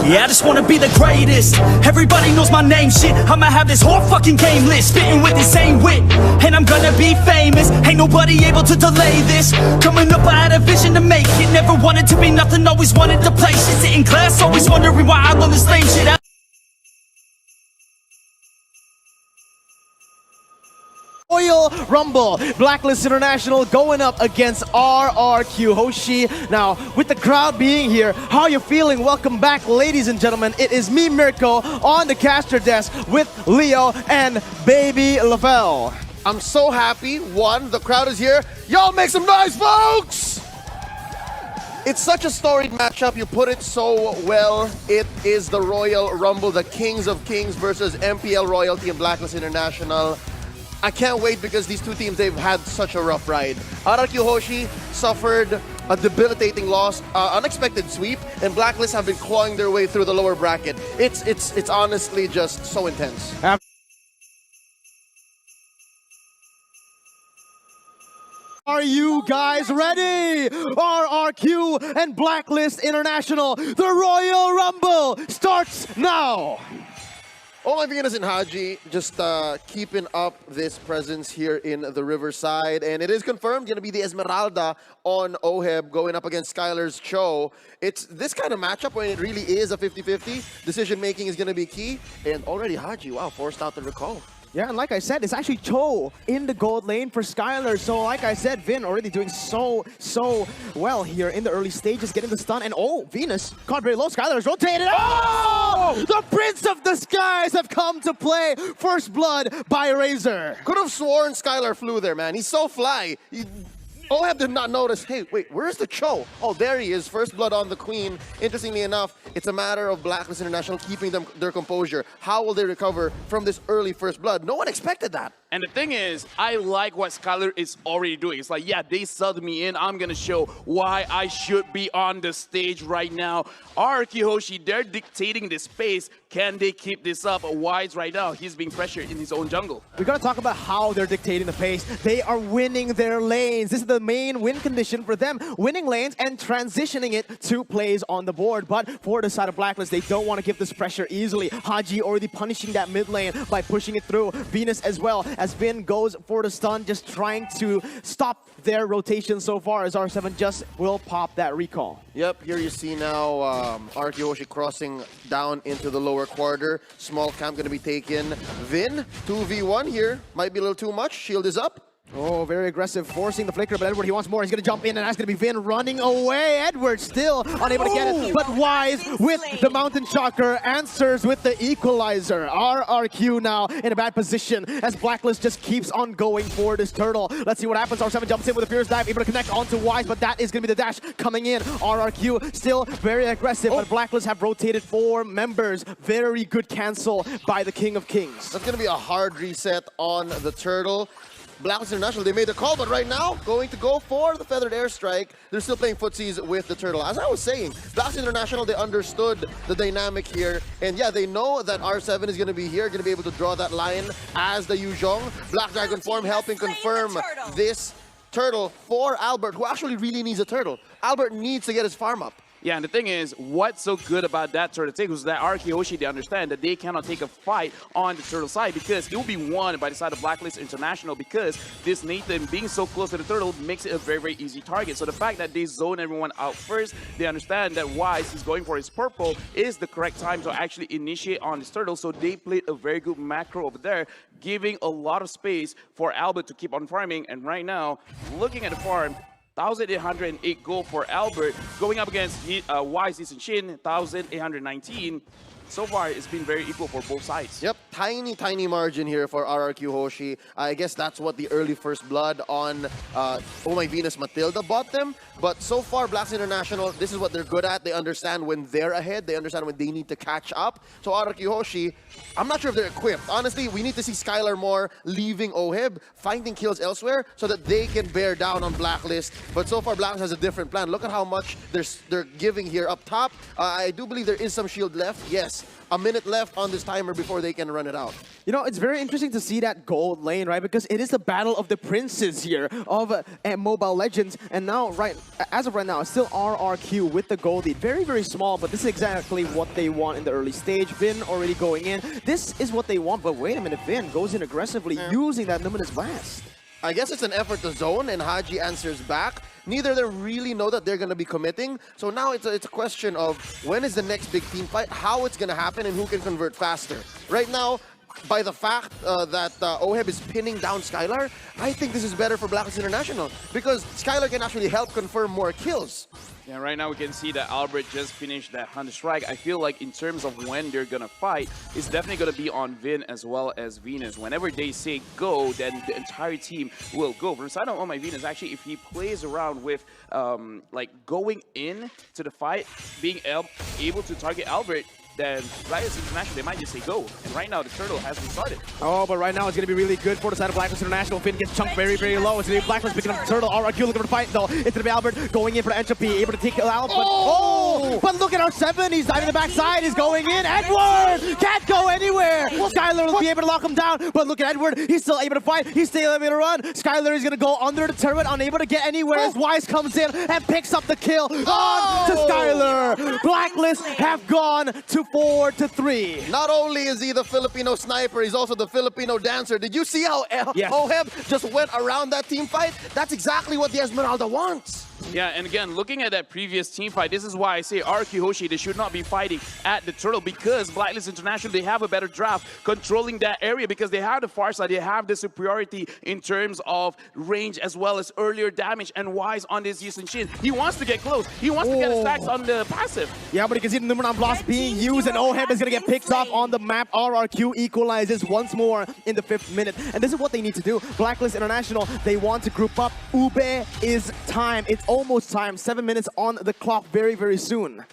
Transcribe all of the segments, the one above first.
Yeah, I just wanna be the greatest. Everybody knows my name, shit. I'ma have this whole fucking game list, spitting with insane wit, and I'm gonna be famous. Ain't nobody able to delay this. Coming up, I had a vision to make it. Never wanted to be nothing, always wanted to play shit. Sit in class, always wondering why I love this lame shit. Royal Rumble, Blacklist International going up against RRQ. Hoshi, now with the crowd being here, how are you feeling? Welcome back, ladies and gentlemen. It is me, Mirko, on the caster desk with Leo and Baby Lavelle. I'm so happy. One, the crowd is here. Y'all make some noise, folks! It's such a storied matchup. You put it so well. It is the Royal Rumble, the Kings of Kings versus MPL Royalty and Blacklist International. I can't wait because these two teams, they've had such a rough ride. RRQ Hoshi suffered a debilitating loss, unexpected sweep, and Blacklist have been clawing their way through the lower bracket. It's honestly just so intense. Are you guys ready? RRQ and Blacklist International, the Royal Rumble starts now. Oh my Venus and Haji just keeping up this presence here in the Riverside. And it is confirmed going to be the Esmeralda on OHEB going up against Skylar's Cho. It's this kind of matchup when it really is a 50-50. Decision making is going to be key. And already Haji, wow, forced out the recall. Yeah, and like I said, it's actually Cho in the gold lane for Skylar. So like I said, Vin already doing so well here in the early stages, getting the stun. And oh, Venus caught very low. Skylar's rotated. Oh! The Prince of the Skies have come to play. First blood by Razor. Could have sworn Skylar flew there, man. He's so fly. OHEB did not notice, hey, wait, where's the Cho? Oh, there he is, first blood on the Queen. Interestingly enough, it's a matter of Blacklist International keeping their composure. How will they recover from this early first blood? No one expected that. And the thing is, I like what Skylar is already doing. It's like, yeah, they subbed me in. I'm going to show why I should be on the stage right now. RRQ Hoshi, they're dictating the space. Can they keep this up? Wise right now, he's being pressured in his own jungle. We got to talk about how they're dictating the pace. They are winning their lanes. This is the main win condition for them. Winning lanes and transitioning it to plays on the board. But for the side of Blacklist, they don't want to give this pressure easily. Haji already punishing that mid lane by pushing it through. Venus as well, as Vin goes for the stun, just trying to stop their rotation so far as R7 just will pop that recall. Yep, here you see now RRQ Hoshi crossing down into the lower quarter. Small camp going to be taken. Vin, 2v1 here. Might be a little too much. Shield is up. Oh, very aggressive, forcing the flicker, but Edward, he wants more. He's going to jump in, and that's going to be Vin running away. Edward still unable to get it, but Wise with the Mountain Shocker answers with the equalizer. RRQ now in a bad position as Blacklist just keeps on going for this turtle. Let's see what happens. R7 jumps in with a fierce dive, able to connect onto Wise, but that is going to be the dash coming in. RRQ still very aggressive, but Blacklist have rotated 4 members. Very good cancel by the King of Kings. That's going to be a hard reset on the turtle. Blacklist International, they made the call, but right now, going to go for the Feathered Airstrike. They're still playing footsies with the turtle. As I was saying, Blacklist International, they understood the dynamic here. And yeah, they know that R7 is going to be here, going to be able to draw that line as the Yuzhong. Black Dragon form helping confirm this turtle for Albert, who actually really needs a turtle. Albert needs to get his farm up. Yeah, and the thing is, what's so good about that turtle take was that RRQ Hoshi, they understand that they cannot take a fight on the turtle side because it will be won by the side of Blacklist International because this Nathan being so close to the turtle makes it a very easy target. So the fact that they zone everyone out first, they understand that Wise is going for his purple is the correct time to actually initiate on this turtle. So they played a very good macro over there, giving a lot of space for Albert to keep on farming. And right now, looking at the farm, 1,808 gold for Albert, going up against Wise and Shin, 1,819. So far, it's been very equal for both sides. Yep, tiny margin here for RRQ Hoshi. I guess that's what the early first blood on Oh My Venus Matilda bought them. But so far, Blacklist International, this is what they're good at. They understand when they're ahead. They understand when they need to catch up. So RRQ Hoshi, I'm not sure if they're equipped. Honestly, we need to see Skylar more leaving OHEB, finding kills elsewhere so that they can bear down on Blacklist. But so far, Blacklist has a different plan. Look at how much they're giving here up top. I do believe there is some shield left. Yes. minutes. A minute left on this timer before they can run it out. You know, it's very interesting to see that gold lane, right? Because it is the battle of the princes here of Mobile Legends. And now, as of right now, it's still RRQ with the gold lead. Very, very small, but this is exactly what they want in the early stage. Vin already going in. This is what they want, but wait a minute, Vin goes in aggressively using that Luminous Blast. I guess it's an effort to zone, and Haji answers back. Neither of them really know that they're going to be committing. So now it's a question of when is the next big team fight, how it's going to happen, and who can convert faster. Right now, by the fact that Oheb is pinning down Skylar, I think this is better for Blacklist International because Skylar can actually help confirm more kills. Yeah, right now we can see that Albert just finished that Hunter Strike. I feel like in terms of when they're going to fight, it's definitely going to be on Vin as well as Venus. Whenever they say go, then the entire team will go. From the side of my Venus, actually, if he plays around with like going in to the fight, being able to target Albert, then Blacklist International, they might just say go. And right now, the turtle has been started. Oh, but right now, it's going to be really good for the side of Blacklist International. Finn gets chunked very, very low. It's going to be Blacklist picking up the turtle. RRQ looking for the fight, though. It's going to be Albert going in for the entropy, able to take it out. But, but look at R7. He's diving the backside. He's going in. Edward can't go anywhere. Skylar will be able to lock him down. But look at Edward. He's still able to fight. He's still able to run. Skylar is going to go under the turret, unable to get anywhere as Wise comes in and picks up the kill on to Skylar. Blacklist have gone to 4-3. Not only is he the Filipino sniper, he's also the Filipino dancer. Did you see how Oheb just went around that team fight? That's exactly what the Esmeralda wants. Yeah, and again, looking at that previous team fight, this is why I say RRQ Hoshi, they should not be fighting at the turtle because Blacklist International, they have a better draft controlling that area because they have the far side, they have the superiority in terms of range as well as earlier damage and Wise on this Yusin Shin. He wants to get close. He wants to get the stacks on the passive. Yeah, but you can see the Numeron Blast being used and Oheb is going to get picked off on the map. RRQ equalizes once more in the 5th minute. And this is what they need to do. Blacklist International, they want to group up. Ube is time. It's almost time. 7 minutes on the clock very, very soon.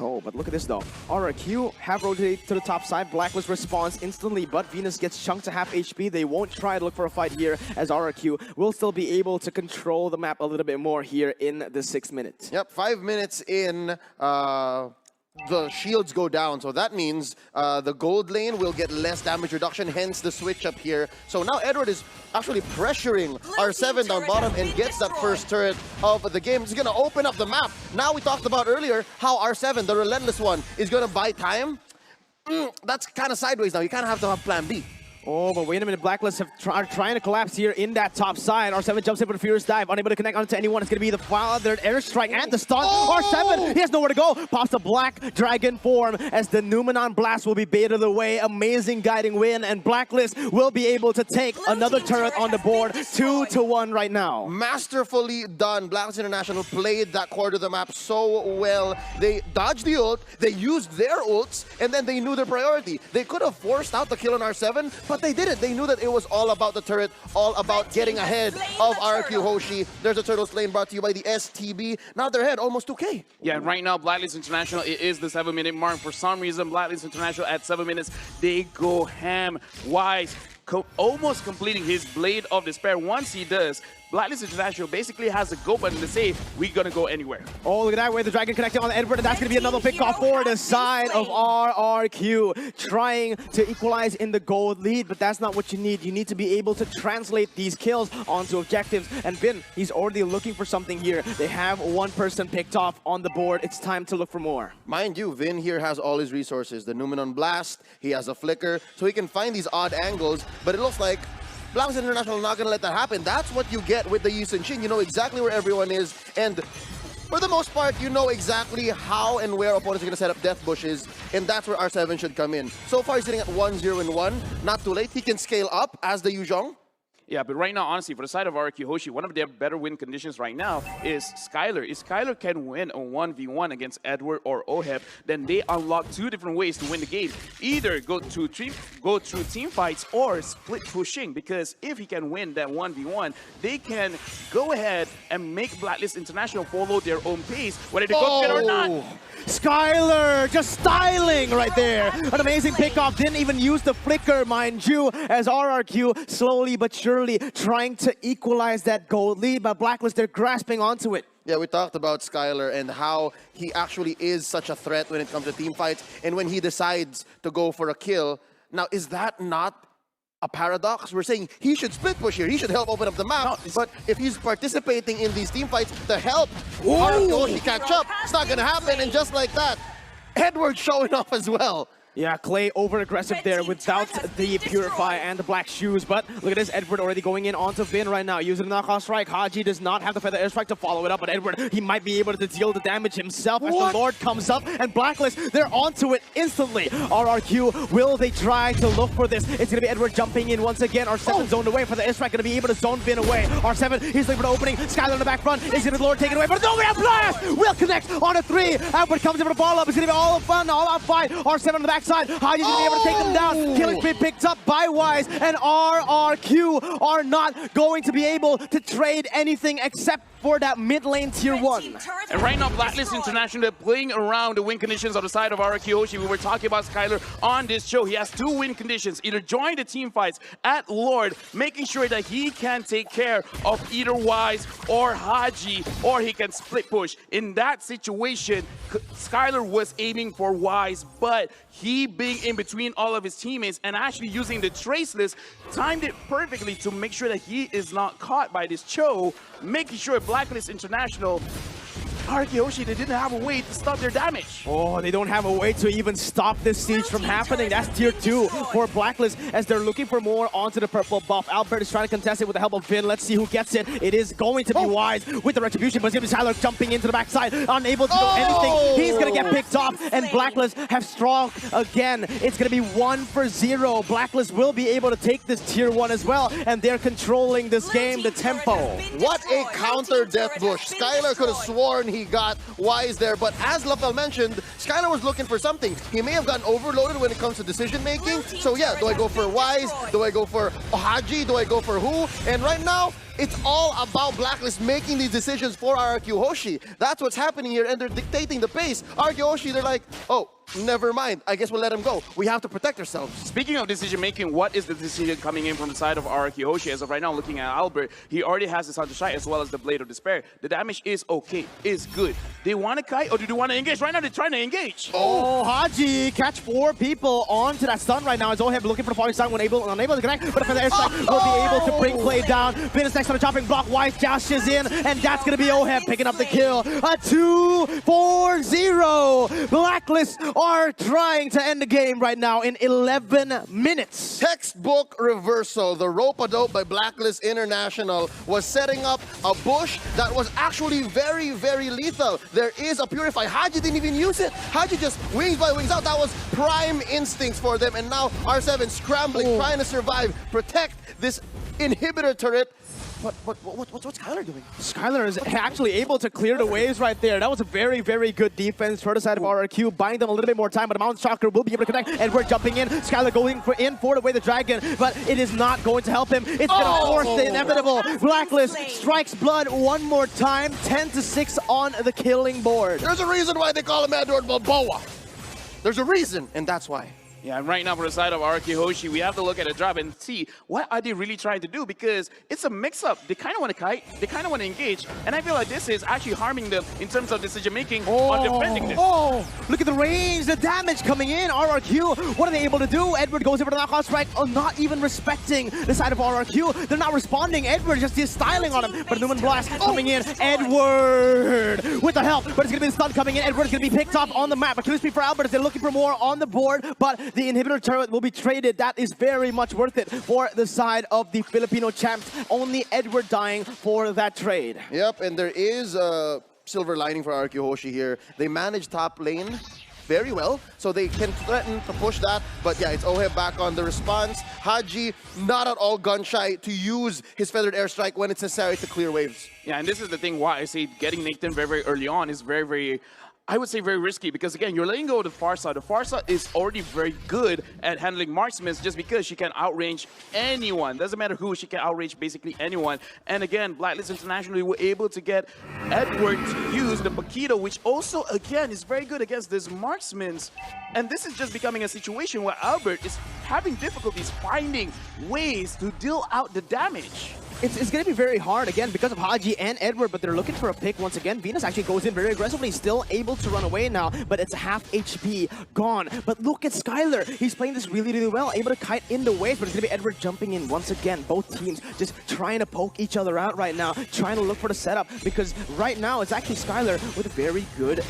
Oh, but look at this though. RRQ have rotated to the top side. Blacklist responds instantly, but Venus gets chunked to half HP. They won't try to look for a fight here as RRQ will still be able to control the map a little bit more here in the 6th minute. Yep, 5 minutes in. The shields go down, so that means the gold lane will get less damage reduction, hence the switch up here. So now Edward is actually pressuring R7 down bottom and gets that first turret of the game. It's going to open up the map. Now we talked about earlier how R7, the relentless one, is going to buy time. That's kind of sideways now. You kind of have to have plan B. Oh, but wait a minute. Blacklist are trying to collapse here in that top side. R7 jumps in for the Furious Dive, unable to connect onto anyone. It's going to be the fathered airstrike and the stun. R7, he has nowhere to go. Pops the Black Dragon form as the Numenon Blast will be baited away. Amazing guiding win, and Blacklist will be able to take another turret on the board. 2-1 right now. Masterfully done. Blacklist International played that quarter of the map so well. They dodged the ult, they used their ults, and then they knew their priority. They could have forced out the kill on R7, but they didn't. They knew that it was all about the turret, all about getting ahead of RRQ Hoshi. There's a turtle lane brought to you by the STB. Now they're ahead almost 2K. Yeah, right now, Blacklist International, it is the 7-minute mark. For some reason, Blacklist International at 7 minutes, they go ham. Wise almost completing his Blade of Despair. Once he does, Blacklist International basically has a go button to say, we're going to go anywhere. Oh, look at that way. The Dragon connecting on Edward, and that's going to be another pick off for the side of RRQ. Trying to equalize in the gold lead, but that's not what you need. You need to be able to translate these kills onto objectives. And Vin, he's already looking for something here. They have one person picked off on the board. It's time to look for more. Mind you, Vin here has all his resources. The Numenon Blast, he has a Flicker, so he can find these odd angles, but it looks like Blacklist International are not going to let that happen. That's what you get with the Yusin Shin. You know exactly where everyone is, and for the most part, you know exactly how and where opponents are going to set up death bushes, and that's where R7 should come in. So far, he's sitting at 1-0-1. Not too late. He can scale up as the Yuzhong. Yeah, but right now, honestly, for the side of RRQ Hoshi, one of their better win conditions right now is Skylar. If Skylar can win a 1v1 against Edward or Oheb, then they unlock 2 different ways to win the game. Either go through team fights or split pushing, because if he can win that 1v1, they can go ahead and make Blacklist International follow their own pace, whether they go together or not. Skylar just styling right there. An amazing pickoff. Didn't even use the flicker, mind you, as RRQ slowly but surely trying to equalize that gold lead. But Blacklist, they're grasping onto it. Yeah, we talked about Skylar and how he actually is such a threat when it comes to team fights and when he decides to go for a kill. Now, is that not a paradox? We're saying he should split push here. He should help open up the map. But if he's participating in these team fights to help Hoshi catch up, it's not going to happen. And just like that, Edward showing off as well. Yeah, Clay over-aggressive there without the Purify and the black shoes. But look at this, Edward already going in onto Vin right now, using the knockoff strike. Haji does not have the feather airstrike to follow it up, but Edward, he might be able to deal the damage himself as the Lord comes up. And Blacklist, they're onto it instantly. RRQ, will they try to look for this? It's going to be Edward jumping in once again. R7 zoned away for the airstrike, going to be able to zone Vin away. R7, he's looking for the opening. Skylar in the back front. Is going to be Lord taken away, but no, we have Blast! Will connect on a 3. Edward comes in for the ball up. It's going to be all fun, all out fight. R7 on the backside. Haji's going to be able to take them down. Killing spree picked up by Wise, and RRQ are not going to be able to trade anything except for that mid lane tier 1. And right now, Blacklist International, they're playing around the win conditions on the side of RRQ Hoshi. We were talking about Skylar on this show. He has 2 win conditions. Either join the team fights at Lord, making sure that he can take care of either Wise or Haji, or he can split push. In that situation, Skylar was aiming for Wise, but he being in between all of his teammates and actually using the traceless timed it perfectly to make sure that he is not caught by this Cho, making sure Blacklist International, RRQ Hoshi, they didn't have a way to stop their damage. Oh, they don't have a way to even stop this siege from happening. That's tier 2 for Blacklist as they're looking for more onto the purple buff. Albert is trying to contest it with the help of Vin. Let's see who gets it. It is going to be Wise with the retribution, but it's going to be Tyler jumping into the backside, unable to do anything. He's going to get picked off, and Blacklist have strong again. It's going to be 1-0. Blacklist will be able to take this tier 1 as well, and they're controlling this game, the tempo. What a counter death bush. Skylar could have sworn he got Wise there, but as Lafel mentioned, Skylar was looking for something. He may have gotten overloaded when it comes to decision making. So yeah, do I go for Wise? Do I go for Haji? Do I go for who? And right now, it's all about Blacklist making these decisions for RRQ Hoshi. That's what's happening here, and they're dictating the pace. RRQ Hoshi, they're like, oh, never mind. I guess we'll let him go. We have to protect ourselves. Speaking of decision making, what is the decision coming in from the side of RRQ Hoshi? As of right now, looking at Albert, he already has the Sound to Shine as well as the Blade of Despair. The damage is okay, is good. They want to kite or do they want to engage? Right now, they're trying to engage. Oh, Haji catch 4 people onto that stun right now. As Oheb looking for the falling stun when unable to connect, but for the airstrike will be able to bring Clay down. Vin is next on the chopping block. Wise dashes in, and that's going to be Oheb picking up the kill. A 2-4-0. Blacklist are trying to end the game right now in 11 minutes. Textbook reversal. The rope-a-dope by Blacklist International was setting up a bush that was actually very, very lethal. There is a Purify. Haji didn't even use it. Haji just wings by wings out. That was prime instincts for them. And now R7 scrambling, trying to survive, protect this inhibitor turret. What's Skylar doing? Skylar is actually able to clear the waves right there. That was a very, very good defense for the side of RRQ, buying them a little bit more time, but the Mountain Chakra will be able to connect, and we're jumping in. Skylar going for the way the dragon, but it is not going to help him. It's going to force the inevitable. Blacklist strikes blood one more time, 10-6 on the killing board. There's a reason why they call him Edward Balboa. There's a reason, and that's why. Yeah, and right now for the side of RRQ Hoshi, we have to look at the drop and see what are they really trying to do, because it's a mix-up. They kind of want to kite, they kind of want to engage, and I feel like this is actually harming them in terms of decision-making on defending this. Oh, look at the range, the damage coming in. RRQ, what are they able to do? Edward goes in for the knockout strike, not even respecting the side of RRQ. They're not responding. Edward just is styling on him, but Newman Blast coming in. Edward with the help, but it's going to be the stun coming in. Edward's going to be picked up on the map. A killing spree for Albert as they're looking for more on the board, but the inhibitor turret will be traded. That is very much worth it for the side of the Filipino champs. Only Edward dying for that trade. Yep, and there is a silver lining for RRQ Hoshi here. They manage top lane very well, so they can threaten to push that. But yeah, it's Oheb back on the response. Haji, not at all gun-shy to use his feathered airstrike when it's necessary to clear waves. Yeah, and this is the thing why I say getting Nathan very, very early on is very, very, I would say very risky, because again, you're letting go of the Farsa. The Farsa is already very good at handling marksmen just because she can outrange anyone. Doesn't matter who, she can outrange basically anyone. And again, Blacklist International were able to get Edward to use the Paquito, which also, again, is very good against these marksmen. And this is just becoming a situation where Albert is having difficulties finding ways to deal out the damage. It's going to be very hard, again, because of Haji and Edward, but they're looking for a pick once again. Venus actually goes in very aggressively, still able to run away now, but it's half HP gone. But look at Skylar. He's playing this really, really well, able to kite in the waves, but it's going to be Edward jumping in once again. Both teams just trying to poke each other out right now, trying to look for the setup, because right now it's actually Skylar with a very good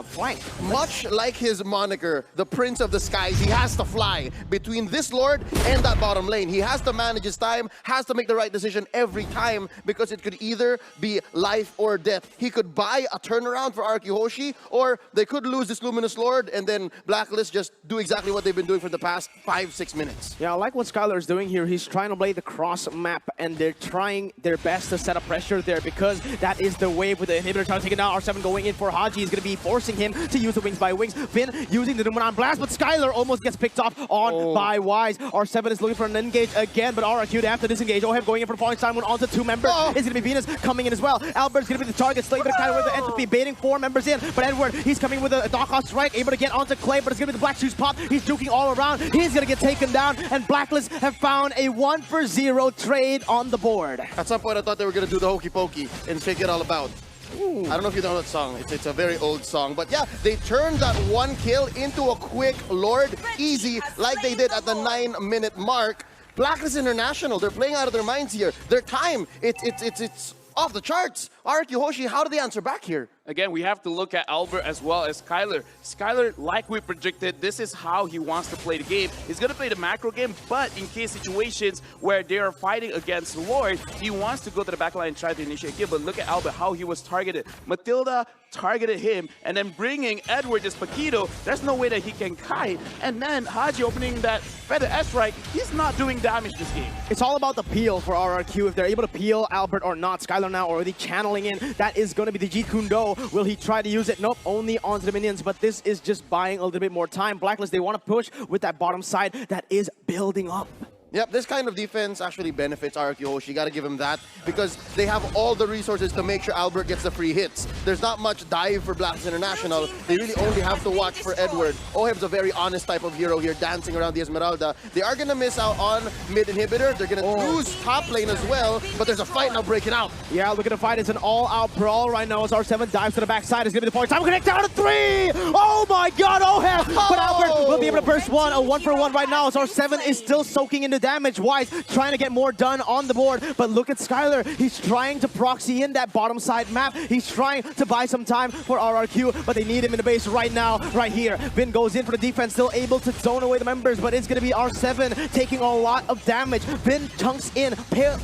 flank. Much like his moniker, the Prince of the Skies, he has to fly between this Lord and that bottom lane. He has to manage his time, has to make the right decision every time, because it could either be life or death. He could buy a turnaround for RRQ Hoshi, or they could lose this Luminous Lord and then Blacklist just do exactly what they've been doing for the past 5-6 minutes. Yeah, I like what Skylar is doing here. He's trying to play the cross map, and they're trying their best to set up pressure there, because that is the wave with the inhibitor trying to take it down. R7 going in for Haji is going to be forcing him to use the wings by wings. Finn using the Numeron Blast, but Skylar almost gets picked off on by Wise. R7 is looking for an engage again, but RRQ they have to disengage. Oheb going in for the falling Simon onto 2 members. It's going to be Venus coming in as well. Albert's going to be the target. Slave kind of with the entropy, baiting 4 members in, but Edward, he's coming with a Dock Off strike, able to get onto Clay, but it's going to be the Black Shoes pop. He's juking all around. He's going to get taken down, and Blacklist have found a 1-for-0 trade on the board. At some point, I thought they were going to do the hokey pokey and fake it all about. I don't know if you know that song. It's a very old song. But yeah, they turned that 1 kill into a quick Lord easy, like they did at the 9-minute mark. Blacklist International, they're playing out of their minds here. Their time, it's off the charts. RRQ Hoshi, how do they answer back here? Again, we have to look at Albert as well as Skylar. Skylar, like we predicted, this is how he wants to play the game. He's going to play the macro game, but in case situations where they are fighting against Lord, he wants to go to the backline and try to initiate kill. But look at Albert, how he was targeted. Matilda targeted him, and then bringing Edward as Paquito, there's no way that he can kite. And then Haji opening that Feather S-Strike, he's not doing damage this game. It's all about the peel for RRQ. If they're able to peel Albert or not, Skylar now already channeling in. That is going to be the Jeet Kune Do. Will he try to use it? Nope, only onto the minions, but this is just buying a little bit more time. Blacklist, they want to push with that bottom side that is building up. Yep, this kind of defense actually benefits RRQ Hoshi. You gotta give him that, because they have all the resources to make sure Albert gets the free hits. There's not much dive for Blacklist International. They really only have to watch for Edward. Oheb's a very honest type of hero here, dancing around the Esmeralda. They are gonna miss out on mid inhibitor. They're gonna lose top lane as well, but there's a fight now breaking out. Yeah, look at the fight. It's an all-out brawl right now as R7 dives to the backside. It's gonna be the point. Time connect down to 3! Oh my god, Oheb! But Albert will be able to burst one. A 1-for-1 right now as R7 is still soaking into damage. Wise trying to get more done on the board, but look at Skylar. He's trying to proxy in that bottom side map. He's trying to buy some time for RRQ, but they need him in the base right now, right here. Vin goes in for the defense, still able to zone away the members, but it's going to be R7 taking a lot of damage. Vin chunks in,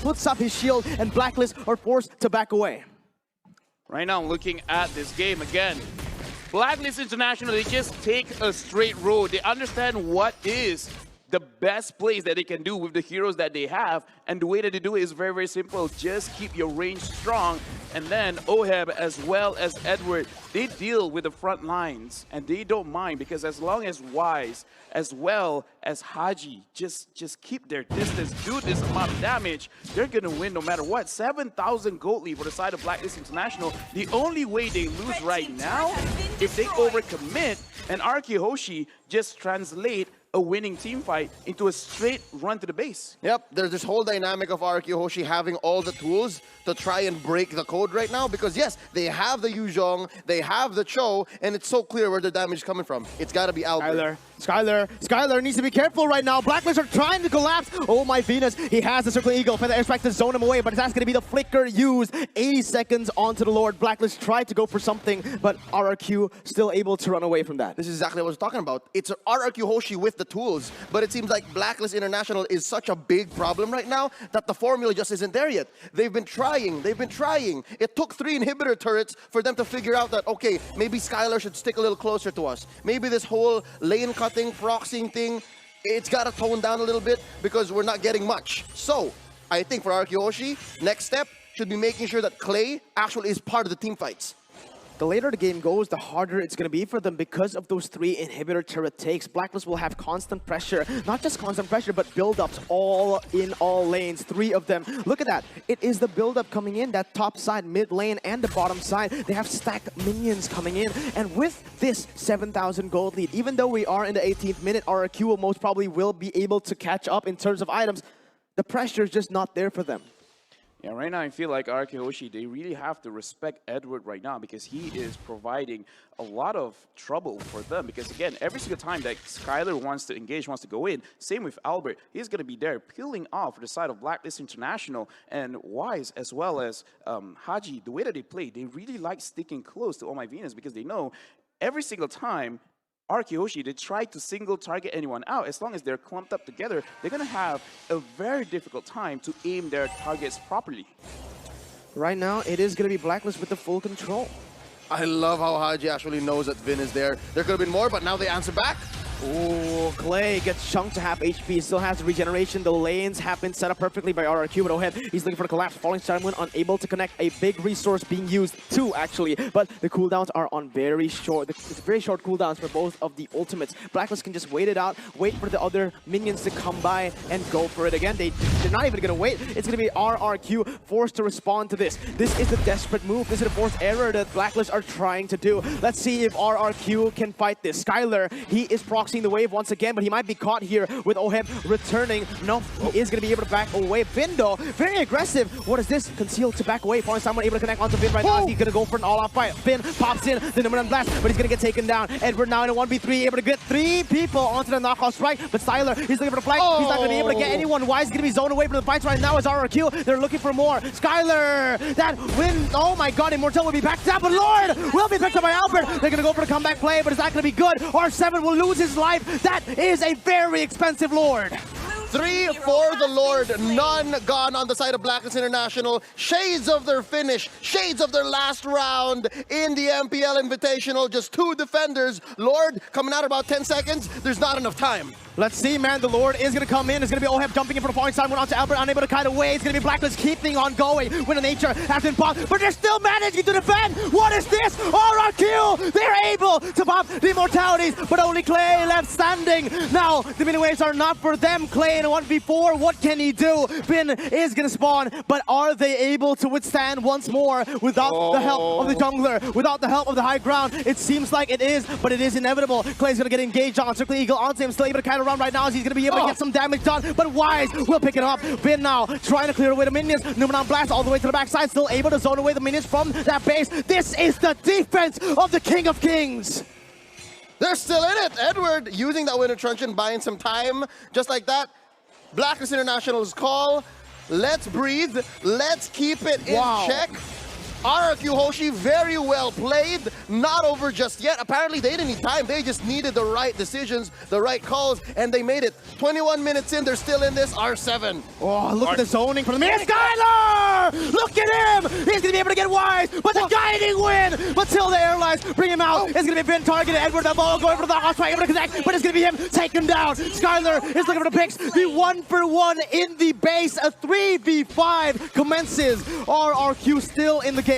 puts up his shield, and Blacklist are forced to back away. Right now, looking at this game again, Blacklist International, they just take a straight road. They understand what is the best plays that they can do with the heroes that they have, and the way that they do it is very, very simple. Just keep your range strong, and then Oheb as well as Edward, they deal with the front lines, and they don't mind, because as long as Wise as well as Haji just keep their distance, do this amount of damage, they're gonna win no matter what. 7,000 gold lead for the side of Blacklist International. The only way they lose right now, if they overcommit, and RRQ Hoshi just translate a winning team fight into a straight run to the base. Yep, there's this whole dynamic of RRQ Hoshi having all the tools to try and break the code right now, because yes, they have the Yuzhong, they have the Cho, and it's so clear where the damage is coming from. It's got to be Albert. Skylar needs to be careful right now. Blacklist are trying to collapse. Oh my Venus, he has the Circle Eagle. Feather Airstrike to zone him away, but that's going to be the flicker used. 80 seconds onto the Lord. Blacklist tried to go for something, but RRQ still able to run away from that. This is exactly what I was talking about. It's RRQ Hoshi with the tools, but it seems like Blacklist International is such a big problem right now that the formula just isn't there yet. They've been trying. It took 3 inhibitor turrets for them to figure out that, okay, maybe Skylar should stick a little closer to us. Maybe this whole lane cutting, proxying thing, it's got to tone down a little bit because we're not getting much. So, I think for RRQ Hoshi, next step should be making sure that Clay actually is part of the team fights. The later the game goes, the harder it's going to be for them because of those 3 inhibitor turret takes. Blacklist will have constant pressure. Not just constant pressure, but build-ups all in all lanes. 3 of them. Look at that. It is the build-up coming in, that top side, mid lane, and the bottom side. They have stacked minions coming in. And with this 7,000 gold lead, even though we are in the 18th minute, RRQ will most probably will be able to catch up in terms of items. The pressure is just not there for them. Yeah, right now I feel like RRQ Hoshi, they really have to respect Edward right now because he is providing a lot of trouble for them. Because again, every single time that Skylar wants to engage, wants to go in, same with Albert, he's going to be there peeling off the side of Blacklist International and Wise as well as Haji. The way that they play, they really like sticking close to Oh My Venus because they know every single time RRQ Hoshi, they try to single target anyone out. As long as they're clumped up together, they're going to have a very difficult time to aim their targets properly. Right now, it is going to be Blacklist with the full control. I love how Haji actually knows that Vin is there. There could have been more, but now they answer back. Ooh, Clay gets chunked to half HP, still has the regeneration. The lanes have been set up perfectly by RRQ, but Oheb, he's looking for the collapse. Falling Starwind unable to connect, a big resource being used, two actually, but the cooldowns are on very short, it's very short cooldowns for both of the ultimates. Blacklist can just wait it out, wait for the other minions to come by and go for it again. They're not even gonna wait. It's gonna be RRQ forced to respond to this. This is a desperate move. This is a forced error that Blacklist are trying to do. Let's see if RRQ can fight this. Skylar, he is proxying the wave once again, but he might be caught here with Oheb returning. No, he is going to be able to back away. Vin, though, very aggressive. What is this? Concealed to back away. Falling someone able to connect onto Vin right now. He's going to go for an all-out fight. Vin pops in the number one blast, but he's going to get taken down. Edward now in a 1v3, able to get 3 people onto the knockout strike, but Styler, he's looking for the flank. He's not going to be able to get anyone. Wise going to be zoned away from the fights right now as RRQ. They're looking for more. Skyler, that win. Oh my god, Immortal will be backed up, but Lord will be picked up by Albert. They're going to go for the comeback play, but it's not going to be good. R7 will lose his life. That is a very expensive Lord. 3 for the Lord, none gone on the side of Blacklist International. Shades of their finish, shades of their last round in the MPL Invitational. Just 2 defenders. Lord coming out about 10 seconds. There's not enough time. Let's see, man. The Lord is going to come in. It's going to be Oheb jumping in for the falling side. Went on to Albert, unable to kite away. It's going to be Blacklist keeping on going. When the nature has been popped, but they're still managing to defend. What is this? RRQ! They're able to pop the immortalities, but only Clay left standing. Now, the mini waves are not for them. Clay in a 1v4. What can he do? Finn is going to spawn, but are they able to withstand once more without the help of the jungler, without the help of the high ground? It seems like it is, but it is inevitable. Clay's going to get engaged on Circle Eagle onto him, still able to kind of run right now as he's going to be able to get some damage done, but Wise will pick it up. Finn now trying to clear away the minions. Numenon Blast all the way to the backside, still able to zone away the minions from that base. This is the defense of the King of Kings. They're still in it. Edward using that Winter Truncheon, buying some time. Just like that, Blacklist International's call. Let's breathe. Let's keep it in check. RRQ Hoshi, very well played. Not over just yet. Apparently, they didn't need time. They just needed the right decisions, the right calls, and they made it. 21 minutes in, they're still in this. R7. Oh, look at the zoning from the man. Skylar! Look at him! He's going to be able to get Wise, but the guiding win! But still the airlines bring him out. It's going to be Vin targeted. Edward the ball going for the hot strike, able to connect, but it's going to be him taken down. Skylar is looking for the picks. The 1-for-1 in the base. A 3v5 commences. RRQ still in the game.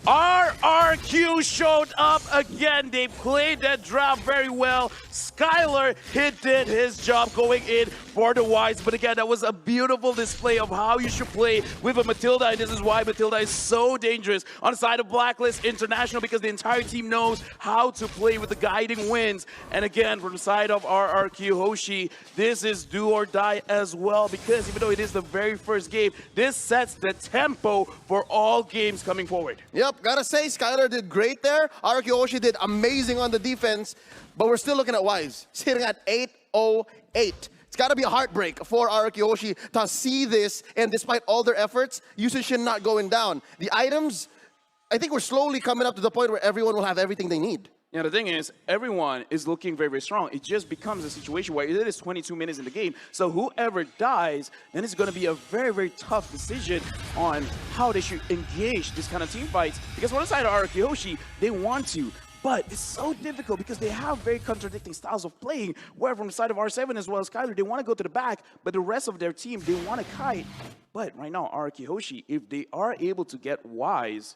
RRQ showed up again. They played that draft very well. Skylar, he did his job going in for the Wise. But again, that was a beautiful display of how you should play with a Matilda. And this is why Matilda is so dangerous on the side of Blacklist International, because the entire team knows how to play with the guiding winds. And again, from the side of RRQ Hoshi, this is do or die as well, because even though it is the very first game, this sets the tempo for all games coming forward. Yep, gotta say, Skylar did great there. RRQ Hoshi did amazing on the defense, but we're still looking at Wise, sitting at 8-0-8. It's got to be a heartbreak for RRQ Hoshi to see this, and despite all their efforts, usage not going down. The items, I think we're slowly coming up to the point where everyone will have everything they need. Yeah, the thing is, everyone is looking very, very strong. It just becomes a situation where it is 22 minutes in the game. So whoever dies, then it's going to be a very, very tough decision on how they should engage this kind of team fights. Because on the side of RRQ Hoshi, they want to. But it's so difficult because they have very contradicting styles of playing. Where from the side of R7 as well as Skylar, they want to go to the back, but the rest of their team, they want to kite. But right now, RRQ Hoshi, if they are able to get Wise,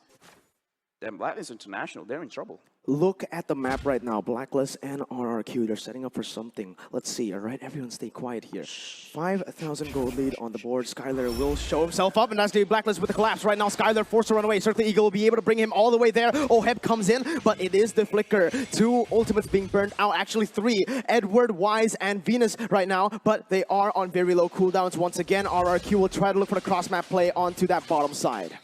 then Blacklist International, they're in trouble. Look at the map right now. Blacklist and RRQ, they're setting up for something. Let's see, all right? Everyone stay quiet here. 5,000 gold lead on the board. Skylar will show himself up, and that's going to be Blacklist with the collapse. Right now, Skylar forced to run away. Certainly, Eagle will be able to bring him all the way there. Oheb comes in, but it is the Flicker. 2 ultimates being burnt out. Actually, 3. Edward, Wise, and Venus right now, but they are on very low cooldowns. Once again, RRQ will try to look for the cross-map play onto that bottom side.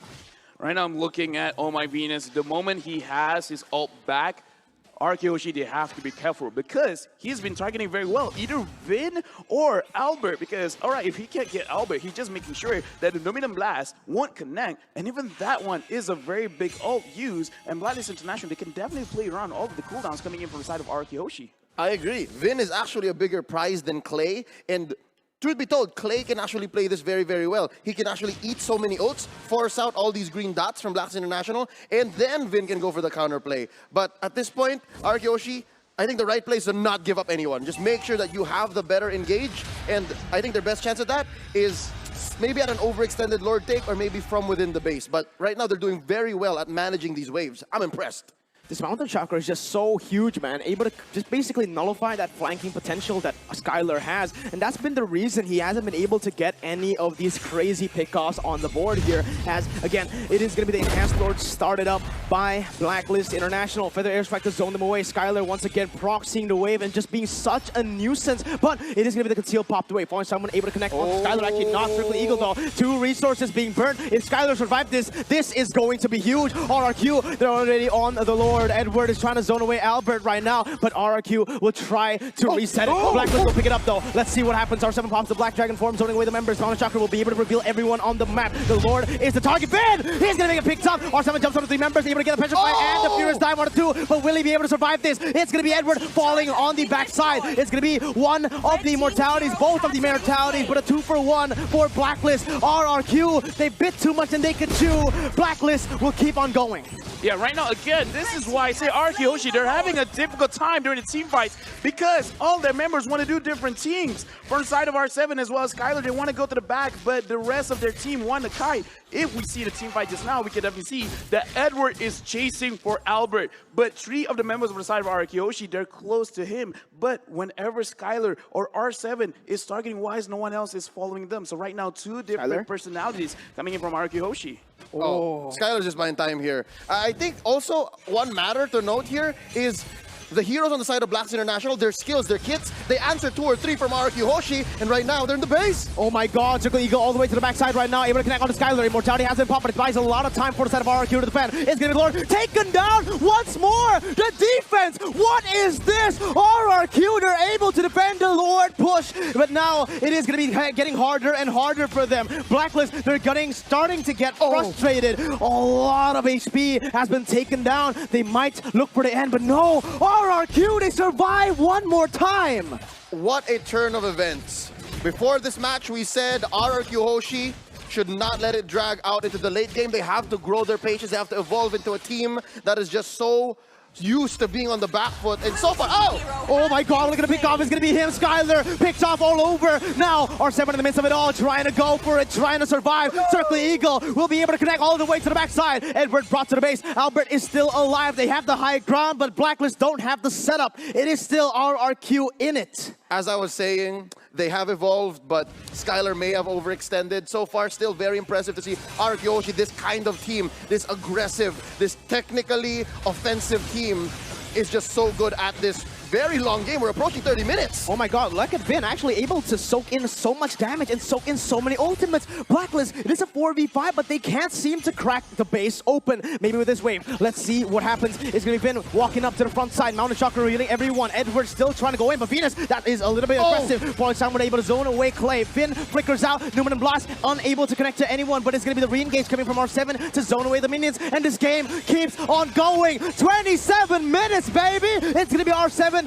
Right now I'm looking at Oh My Venus. The moment he has his ult back, RRQ Hoshi, they have to be careful because he's been targeting very well, either Vin or Albert. Because, all right, if he can't get Albert, he's just making sure that the Dominant Blast won't connect. And even that one is a very big ult use. And Blacklist International, they can definitely play around all of the cooldowns coming in from the side of RRQ Hoshi. I agree. Vin is actually a bigger prize than Clay, and truth be told, Clay can actually play this very, very well. He can actually eat so many ults, force out all these green dots from Blacklist International, and then Vin can go for the counterplay. But at this point, RRQ Hoshi, I think the right place is to not give up anyone. Just make sure that you have the better engage, and I think their best chance at that is maybe at an overextended Lord take or maybe from within the base. But right now, they're doing very well at managing these waves. I'm impressed. This Mountain Chakra is just so huge, man. Able to just basically nullify that flanking potential that Skylar has. And that's been the reason he hasn't been able to get any of these crazy pickoffs on the board here. As, again, it is going to be the Enhanced Lord started up by Blacklist International. Feather Airstrike to zone them away. Skylar once again proxying the wave and just being such a nuisance. But it is going to be the Conceal popped away. Finally, someone able to connect on Skylar. Actually not Triple Eagle though. 2 resources being burnt. If Skylar survived this is going to be huge. RRQ, they're already on the Lord. Edward is trying to zone away Albert right now, but RRQ will try to reset it. Blacklist will pick it up though. Let's see what happens. R7 pops the Black Dragon form, zoning away the members. Mountain Chakra will be able to reveal everyone on the map. The Lord is the target. Vin! He's gonna make it picked up. R7 jumps on the 3 members, able to get the pressure fight and the Furious dive on the 2, but will he be able to survive this? It's gonna be Edward falling on the backside. It's gonna be one of the mortalities, both of the mortalities, but a 2-for-1 for Blacklist. RRQ, they bit too much and they can chew. Blacklist will keep on going. Yeah, right now, again, this is why I say RRQ Hoshi, they're having a difficult time during the team fights because all their members want to do different teams. From the side of R7 as well as Skylar, they want to go to the back, but the rest of their team want to kite. If we see the team fight just now, we can definitely see that Edward is chasing for Albert, but 3 of the members of the side of RRQ Hoshi, they're close to him. But whenever Skylar or R7 is targeting Wise, no one else is following them. So right now, 2 different personalities coming in from RRQ Hoshi. Skylar's just buying time here. I think also one matter to note here is the heroes on the side of Blacklist International, their skills, their kits, they answer 2 or 3 from RRQ Hoshi, and right now they're in the base. Oh my god, Circle Eagle all the way to the backside right now, able to connect on to Skylar. Immortality has been popped, but it buys a lot of time for the side of RRQ to defend. It's gonna be Lord taken down once more. The defense, what is this? RRQ, they're able to defend the Lord push, but now it is gonna be getting harder and harder for them. Blacklist, they're starting to get frustrated. A lot of HP has been taken down. They might look for the end, but no. RRQ, they survive one more time. What a turn of events. Before this match, we said RRQ Hoshi should not let it drag out into the late game. They have to grow their patience. They have to evolve into a team that is just so used to being on the back foot, and so far, oh my god, look at the pick off, it's gonna be him. Skylar picked off all over. Now R7 in the midst of it all, trying to go for it, trying to survive. Circle Eagle will be able to connect all the way to the backside. Edward brought to the base. Albert is still alive. They have the high ground, but Blacklist don't have the setup. It is still RRQ in it. As I was saying, they have evolved, but Skylar may have overextended. So far, still very impressive to see RRQ Hoshi, this kind of team, this aggressive, this technically offensive team is just so good at this very long game. We're approaching 30 minutes. Oh my god, look at Vin actually able to soak in so much damage and soak in so many ultimates. Blacklist, it is a 4v5, but they can't seem to crack the base open. Maybe with this wave. Let's see what happens. It's going to be Vin walking up to the front side. Mountain Chakra revealing everyone. Edward still trying to go in, but Venus, that is a little bit aggressive. Falling someone able to zone away Clay. Vin flickers out. Numen and Blast unable to connect to anyone, but it's going to be the re-engage coming from R7 to zone away the minions, and this game keeps on going. 27 minutes, baby! It's going to be R7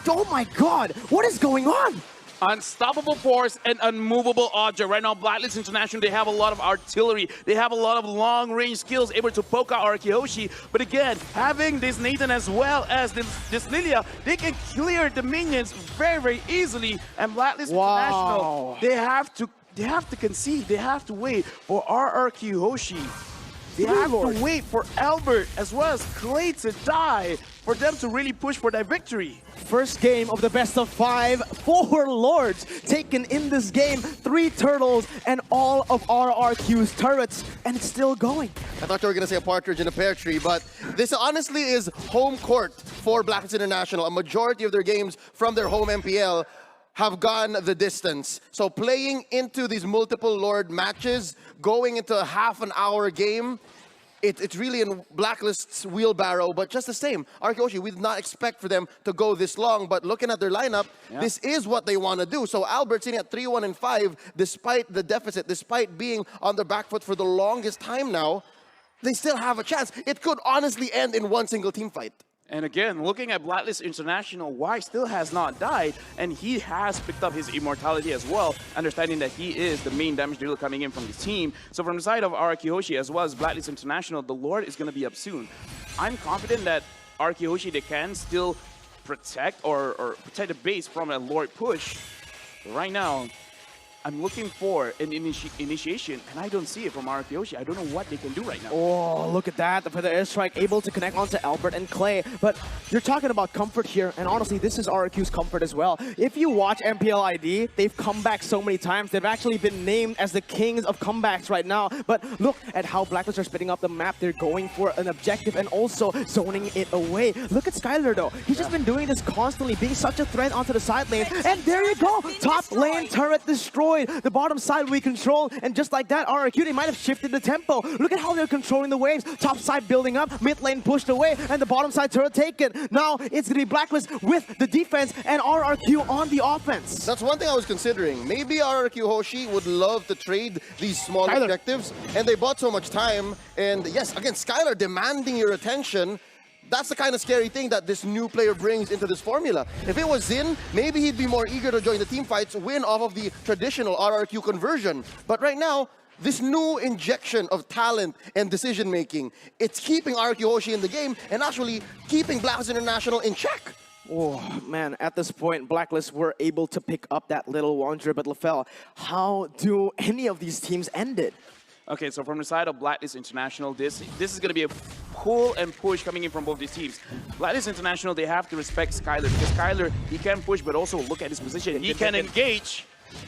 oh my god, what is going on? Unstoppable force and unmovable object. Right now, Blacklist International, they have a lot of artillery. They have a lot of long-range skills able to poke out RRQ Hoshi. But again, having this Nathan as well as this Lilia, they can clear the minions very, very easily. And Blacklist International, they have to concede. They have to wait for RRQ Hoshi They have to wait for Albert as well as Clay to die for them to really push for that victory. First game of the best of 5, 4 Lords taken in this game, 3 Turtles and all of RRQ's turrets, and it's still going. I thought you were going to say a partridge in a pear tree, but this honestly is home court for Blacklist International. A majority of their games from their home MPL have gone the distance. So playing into these multiple Lord matches, going into a half-an-hour game, it's really in Blacklist's wheelbarrow, but just the same. RRQ Hoshi, we did not expect for them to go this long, but looking at their lineup, this is what they want to do. So Albert sitting at 3-1 and 5, despite the deficit, despite being on the back foot for the longest time now, they still have a chance. It could honestly end in one single team fight. And again, looking at Blacklist International, Y still has not died, and he has picked up his immortality as well, understanding that he is the main damage dealer coming in from the team. So from the side of RRQ Hoshi as well as Blacklist International, the Lord is going to be up soon. I'm confident that RRQ Hoshi, they can still protect or protect the base from a Lord push. But right now, I'm looking for an initiation, and I don't see it from RRQ Hoshi. I don't know what they can do right now. Oh, look at that. The Feather Airstrike able to connect onto Albert and Clay. But you're talking about comfort here, and honestly, this is RRQ's comfort as well. If you watch MPL ID, they've come back so many times. They've actually been named as the kings of comebacks right now. But look at how Blacklist are splitting up the map. They're going for an objective and also zoning it away. Look at Skylar, though. He's just been doing this constantly, being such a threat onto the side lane. And there you go. Top lane turret destroyed. The bottom side we control, and just like that, RRQ, they might have shifted the tempo. Look at how they're controlling the waves. Top side building up, mid lane pushed away, and the bottom side turret taken. Now it's going to be Blacklist with the defense and RRQ on the offense. That's one thing I was considering. Maybe RRQ Hoshi would love to trade these small objectives, and they bought so much time. And yes, again, Skylar demanding your attention. That's the kind of scary thing that this new player brings into this formula. If it was Zin, maybe he'd be more eager to join the team fights, win off of the traditional RRQ conversion. But right now, this new injection of talent and decision-making, it's keeping RRQ Hoshi in the game and actually keeping Blacklist International in check. Oh, man, at this point, Blacklist were able to pick up that little Wanderer, but LaFell, how do any of these teams end it? Okay, so from the side of Blacklist International, this is going to be a pull and push coming in from both these teams. Blacklist International, they have to respect Skylar, because Skylar, he can push, but also look at his position. He can engage.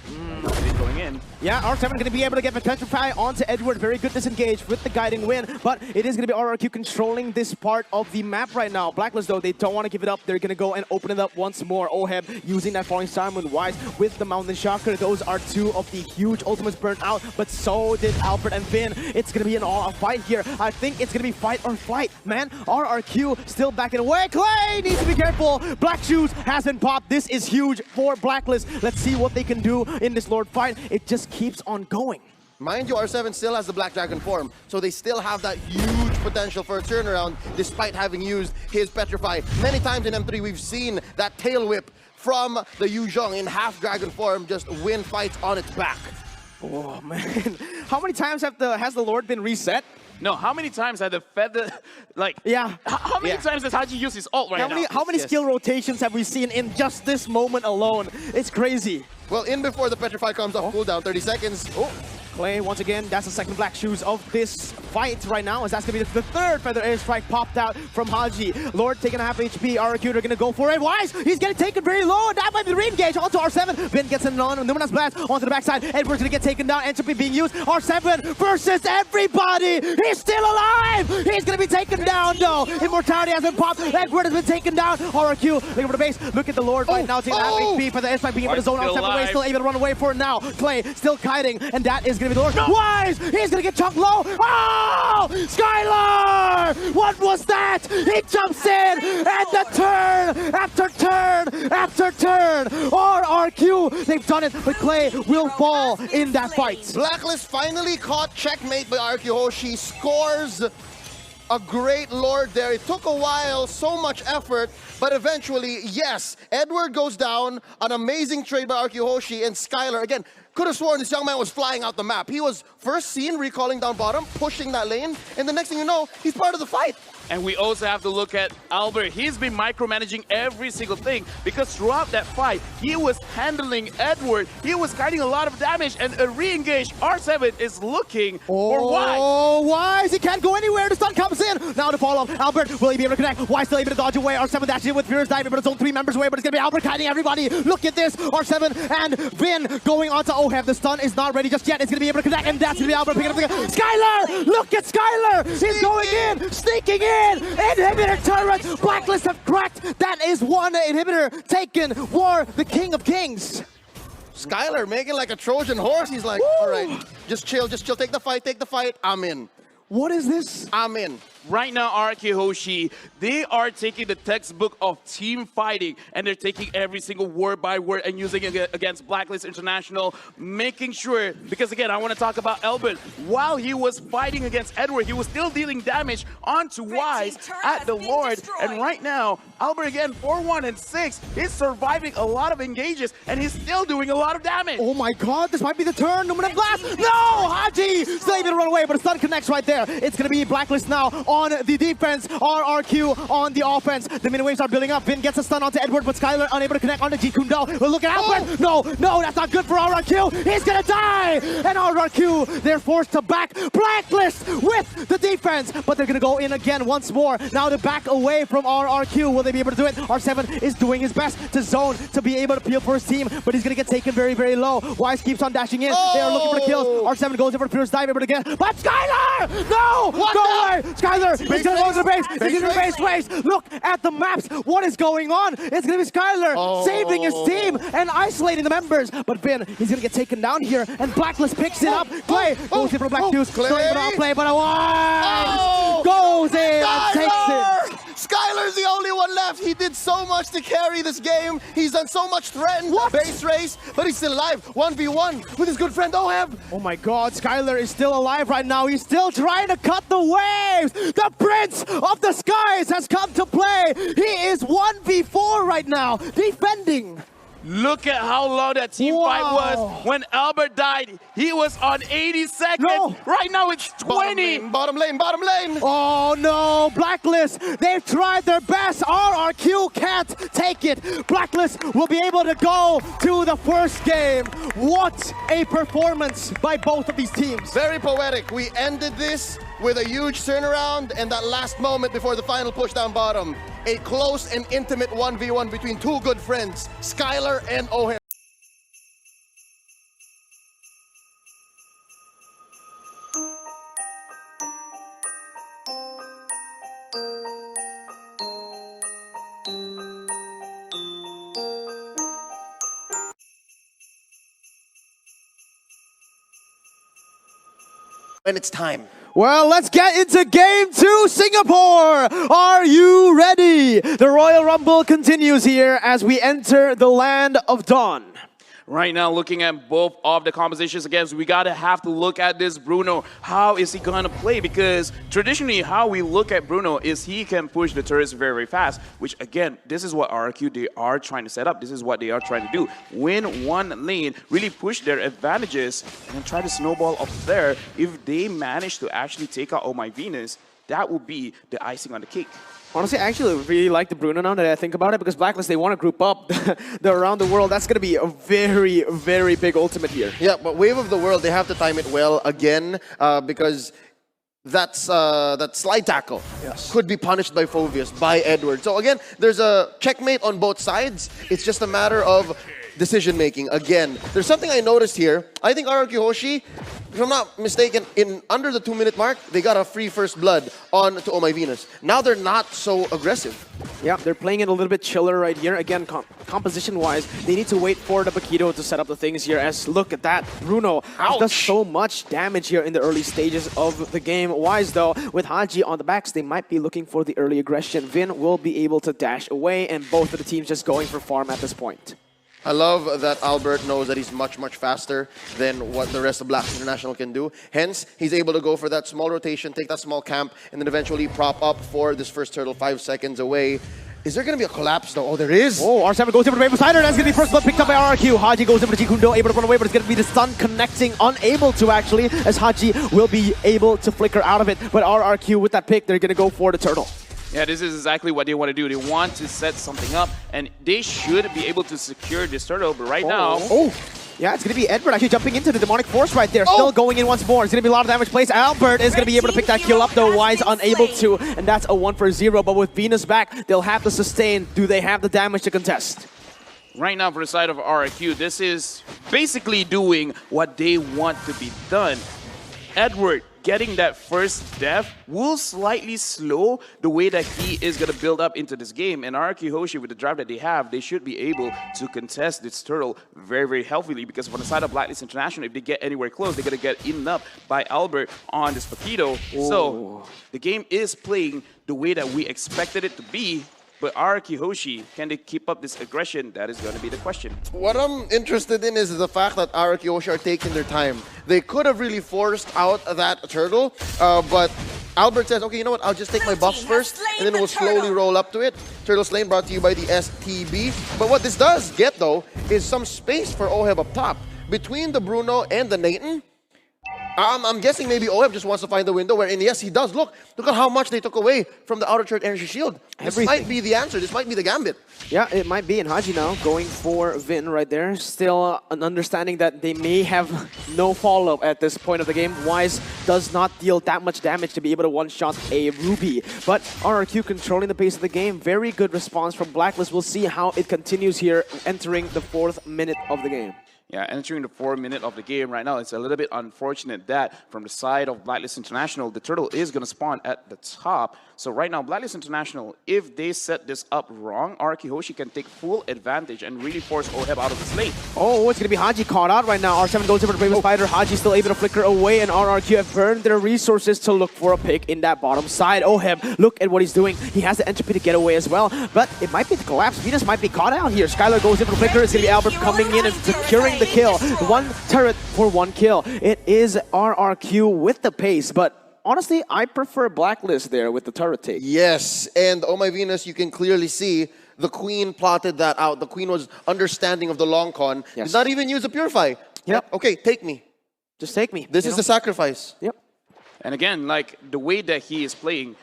He's going in. Yeah, R7 going to be able to get Petrify onto Edward. Very good disengage with the guiding win, but it is going to be RRQ controlling this part of the map right now. Blacklist, though, they don't want to give it up. They're going to go and open it up once more. Oheb using that Falling Star Moon Wise with the Mountain Shocker. Those are 2 of the huge ultimates burnt out, but so did Albert and Finn. It's going to be an all-out fight here. I think it's going to be fight or flight, man. RRQ still backing away. Clay needs to be careful. Black Shoes has been popped. This is huge for Blacklist. Let's see what they can do in this Lord fight. It just keeps on going. Mind you, R7 still has the Black Dragon form, so they still have that huge potential for a turnaround despite having used his Petrify. Many times in M3 we've seen that tail whip from the Yu Zhong in half dragon form just win fights on its back. Oh man, how many times has the Lord been reset? No, how many times had the Feather, like, how many times does Haji use his ult right now? How many skill rotations have we seen in just this moment alone? It's crazy. Well, in before the Petrify comes off cooldown, 30 seconds. Oh. Clay, once again, that's the second Black Shoes of this fight right now, as that's going to be the third Feather Airstrike popped out from Haji. Lord taking a half HP, RRQ are going to go for it. Wise, he's getting taken very low, that might be the re-engage onto R7. Vin gets an Numinous Blast onto the backside. Edward's going to get taken down, Entropy being used. R7 versus everybody, he's still alive! He's going to be taken down though. Immortality has been popped, Edward has been taken down. RRQ looking for the base, look at the Lord right now, taking a half HP for the Airstrike being able to zone R7 away, still able to run away for it now. Clay still kiting, and that is going to be the Lord. No. Wise! He's gonna get chunked low! Oh! Skylar! What was that? He jumps in! And the turn after turn after turn! RRQ! They've done it, but Clay will fall in that fight. Blacklist finally caught checkmate by RRQ Hoshi, scores a great Lord there. It took a while, so much effort, but eventually, yes, Edward goes down, an amazing trade by RRQ Hoshi, and Skylar, again, could have sworn this young man was flying out the map. He was first seen recalling down bottom, pushing that lane, and the next thing you know, he's part of the fight. And we also have to look at Albert. He's been micromanaging every single thing because throughout that fight, he was handling Edward. He was guiding a lot of damage, and a re-engage R7 is looking for Wise. Oh, Wise! He can't go anywhere. The stun comes in. Now the follow-up. Albert, will he be able to connect? Wise still able to dodge away. R7 dashing in with Furious Dive, but it's only 3 members away, but it's going to be Albert kiting everybody. Look at this. R7 and Vin going on to Ohev. The stun is not ready just yet. It's going to be able to connect, and that's going to be Albert picking up the Skylar! Look at Skylar! He's going in, sneaking in. Inhibitor turret! Blacklist have cracked! That is one inhibitor taken for the King of Kings! Skylar making like a Trojan horse. He's like, all right, just chill, take the fight, I'm in. What is this? I'm in. Right now, RRQ Hoshi, they are taking the textbook of team fighting, and they're taking every single word by word and using it against Blacklist International, making sure, because again, I want to talk about Albert. While he was fighting against Edward, he was still dealing damage onto Wise at the Lord, and right now, Albert again, 4-1 and 6, he's surviving a lot of engages, and he's still doing a lot of damage. Oh my god, this might be the turn. Luminant Blast! No! Haji! Still able to run away, but the stun connects right there. It's going to be Blacklist now on the defense, RRQ on the offense. The mini waves are building up. Vin gets a stun onto Edward, but Skylar unable to connect onto G Kundo. Well, look at Albert. No, that's not good for RRQ. He's gonna die. And RRQ, they're forced to back Blacklist with the defense, but they're gonna go in again once more. Now to back away from RRQ. Will they be able to do it? R7 is doing his best to zone to be able to peel for his team, but he's gonna get taken very, very low. Wise keeps on dashing in. They are looking for the kills. R7 goes over to Fierce Dive, able to get, but Skylar! No! Go away! Skylar! He's gonna go to the base! He's gonna base race! Look at the maps! What is going on? It's gonna be Skylar saving his team and isolating the members. But Vin, he's gonna get taken down here, and Blacklist picks it up. Clay goes in for Black Deuce. Still able to outplay, but Wise goes in and takes it. Skylar's the only one left. He did so much to carry this game. He's done so much threatened base race, but he's still alive. 1v1 with his good friend Oheb. Oh my god, Skylar is still alive right now. He's still trying to cut the waves. The Prince of the Skies has come to play. He is 1v4 right now, defending. Look at how long that team fight was. When Albert died, he was on 80 seconds. No. Right now it's 20. Bottom lane. Oh no, Blacklist, they've tried their best. RRQ can't take it. Blacklist will be able to go to the first game. What a performance by both of these teams. Very poetic. We ended this with a huge turnaround, and that last moment before the final push down bottom. A close and intimate 1v1 between two good friends, Skylar and Oheb. And it's time. Well, let's get into Game 2, Singapore! Are you ready? The Royal Rumble continues here as we enter the Land of Dawn. Right now, looking at both of the compositions again, we gotta have to look at this Bruno. How is he gonna play? Because traditionally, how we look at Bruno is he can push the turrets very, very fast. Which again, this is what RRQ they are trying to set up. This is what they are trying to do: win one lane, really push their advantages, and try to snowball up there. If they manage to actually take out Oh My Venus, that would be the icing on the cake. Honestly, I actually really like the Bruno now that I think about it, because Blacklist, they want to group up the around the world. That's going to be a very, very big ultimate here. Yeah, but Wave of the World, they have to time it well again, because that slide tackle could be punished by Phoveus, by Edward. So again, there's a checkmate on both sides. It's just a matter of decision-making. Again, there's something I noticed here. I think RRQ Hoshi, if I'm not mistaken, in under the 2-minute mark, they got a free first blood on to Oh My Venus. Now they're not so aggressive. Yeah, they're playing it a little bit chiller right here. Again, composition-wise, they need to wait for the Paquito to set up the things here. As look at that, Bruno does so much damage here in the early stages of the game. Wise though, with Haji on the backs, they might be looking for the early aggression. Vin will be able to dash away, and both of the teams just going for farm at this point. I love that Albert knows that he's much, much faster than what the rest of Black International can do. Hence, he's able to go for that small rotation, take that small camp, and then eventually prop up for this first turtle 5 seconds away. Is there going to be a collapse though? Oh, there is. Oh, R7 goes in for the Bravest Fighter. That's going to be first blood picked up by RRQ. Haji goes in for the Jikundo, able to run away, but it's going to be the stun connecting, unable to actually, as Haji will be able to flicker out of it. But RRQ with that pick, they're going to go for the turtle. Yeah, this is exactly what they want to do. They want to set something up, and they should be able to secure this turtle. But right now... Oh, yeah, it's going to be Edward actually jumping into the Demonic Force right there. Still going in once more. It's going to be a lot of damage placed. Albert is going to be able to pick that kill up, though Wise unable to. And that's a 1 for 0. But with Venus back, they'll have to sustain. Do they have the damage to contest? Right now, for the side of RRQ, this is basically doing what they want to be done. Edward getting that first death will slightly slow the way that he is going to build up into this game. And RRQ Hoshi, with the drive that they have, they should be able to contest this turtle very, very healthily, because from the side of Blacklist International, if they get anywhere close, they're going to get eaten up by Albert on this Paquito. So the game is playing the way that we expected it to be. But RRQ Hoshi, can they keep up this aggression? That is going to be the question. What I'm interested in is the fact that RRQ Hoshi are taking their time. They could have really forced out that turtle, but Albert says, okay, you know what, I'll just take my buffs first, and then we'll slowly roll up to it. Turtle Slain brought to you by the STB. But what this does get, though, is some space for Oheb up top. Between the Bruno and the Nathan, I'm guessing maybe Oheb just wants to find the window wherein, yes, he does. Look at how much they took away from the outer third energy shield. This might be the answer. This might be the gambit. Yeah, it might be. And Haji now going for Vin right there. Still an understanding that they may have no follow-up at this point of the game. Wise does not deal that much damage to be able to one-shot a Ruby. But RRQ controlling the pace of the game. Very good response from Blacklist. We'll see how it continues here, entering the 4th minute of the game. Yeah, entering the 4th minute of the game right now, it's a little bit unfortunate that from the side of Blacklist International, the turtle is going to spawn at the top. So right now, Blacklist International, if they set this up wrong, RRQ Hoshi can take full advantage and really force Oheb out of the lane. Oh, it's going to be Haji caught out right now. R7 goes over the Bravest Fighter. Haji still able to flicker away, and RRQ have burned their resources to look for a pick in that bottom side. Oheb, look at what he's doing. He has the entropy to get away as well, but it might be the collapse. Venus might be caught out here. Skylar goes in for the flicker. It's going to be Albert coming in and securing the kill. 1 turret for 1 kill. It is RRQ with the pace, but honestly, I prefer Blacklist there with the turret take. Yes, and oh my Venus, you can clearly see the Queen plotted that out. The Queen was understanding of the long con. Yes. Did not even use a Purify. Yep. Okay, take me. Just take me. This is the sacrifice. Yep. And again, like the way that he is playing,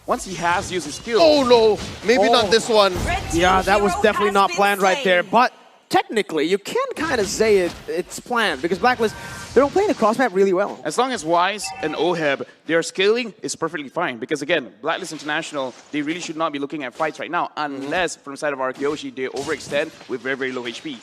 once he has used his skill... Oh no, maybe not this one. Yeah, that was definitely not planned right there, but technically, you can kind of say it's planned, because Blacklist, they're playing the cross map really well. As long as Wise and Oheb, their scaling is perfectly fine. Because again, Blacklist International, they really should not be looking at fights right now, unless from the side of RRQ Hoshi, they overextend with very, very low HP.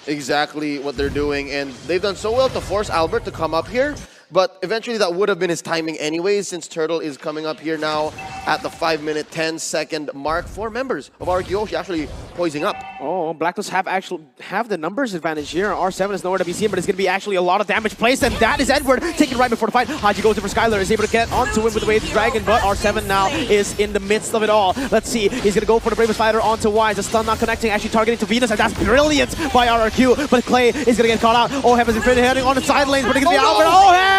Exactly what they're doing, and they've done so well to force Albert to come up here. But eventually that would have been his timing anyways, since Turtle is coming up here now at the 5-minute, 10-second mark. 4 members of RRQ Hoshi actually poising up. Oh, Blacklist have the numbers advantage here. R7 is nowhere to be seen, but it's going to be actually a lot of damage placed, and that is Edward taking right before the fight. Haji goes in for Skylar, is able to get onto him with the Wave Dragon, but R7 now is in the midst of it all. Let's see, he's going to go for the Bravest Fighter onto Wise. The stun not connecting, actually targeting to Venus, and that's brilliant by RRQ, but Clay is going to get caught out. Oheb is in front, heading on the side lanes, but it gets the Albert. Oheb!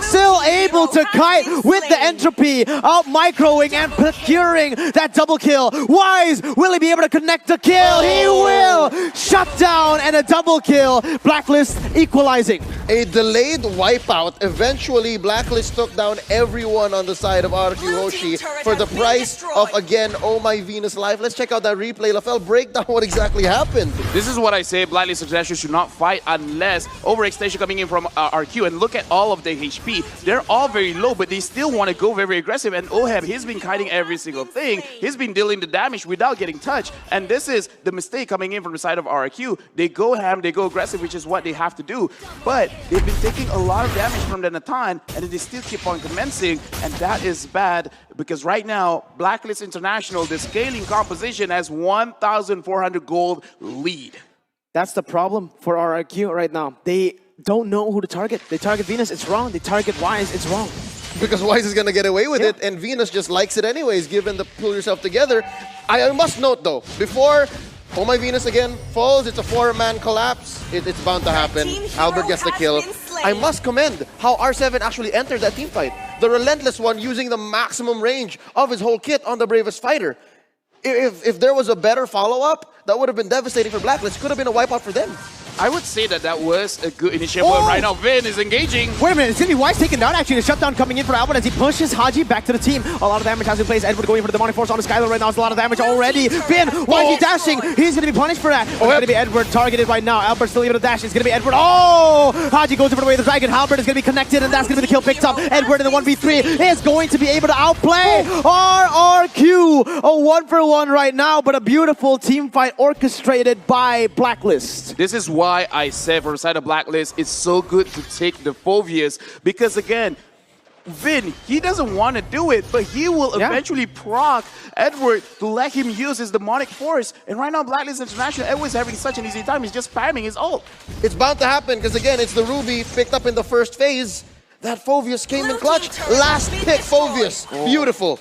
Still able to kite with the entropy, out microing and procuring that double kill. Wise, will he be able to connect the kill? He will! Shut down and a double kill. Blacklist equalizing. A delayed wipeout. Eventually, Blacklist took down everyone on the side of RRQ Hoshi for the price of, again, Oh My Venus life. Let's check out that replay. LaFell, break down what exactly happened. This is what I say, Blacklist International should not fight unless overextension coming in from RQ. And look at all of the HP. They're all very low, but they still want to go very, very aggressive. And Oheb, he's been kiting every single thing. He's been dealing the damage without getting touched. And this is the mistake coming in from the side of RRQ. They go ham, they go aggressive, which is what they have to do. But they've been taking a lot of damage from the Natan, and they still keep on commencing. And that is bad, because right now, Blacklist International, the scaling composition has 1,400 gold lead. That's the problem for RRQ right now. They don't know who to target. They target Venus, it's wrong. They target Wise, it's wrong. Because Wise is going to get away with it, and Venus just likes it anyways, given the pull yourself together. I must note, though, before Oh My Venus again falls, it's a 4-man collapse. It's bound to happen. Albert gets the kill. I must commend how R7 actually entered that team fight. The Relentless one using the maximum range of his whole kit on the Bravest Fighter. if there was a better follow-up, that would have been devastating for Blacklist. Could have been a wipeout for them. I would say that that was a good initiative, but right now Vin is engaging. Wait a minute, it's going to be Wise taken down actually. The shutdown coming in for Albert as he pushes Haji back to the team. A lot of damage has been placed. Edward going for the demonic force on the Skylar right now. It's a lot of damage already. Vin, why is he dashing? He's going to be punished for that. It's going to be Edward targeted right now. Albert's still able to dash. It's going to be Edward. Oh! Haji goes over the way of the dragon. Albert is going to be connected, and that's going to be the kill picked up. Edward in the 1v3 is going to be able to outplay RRQ. A 1-for-1 right now, but a beautiful team fight orchestrated by Blacklist. This is why I said from the side of Blacklist, it's so good to take the Phobias because again, Vin, he doesn't want to do it, but he will eventually proc Edward to let him use his demonic force. And right now, Blacklist International, Edward's having such an easy time. He's just spamming his ult. It's bound to happen because again, it's the Ruby picked up in the first phase. That Phobius came in clutch. Last pick, Phobius. Beautiful.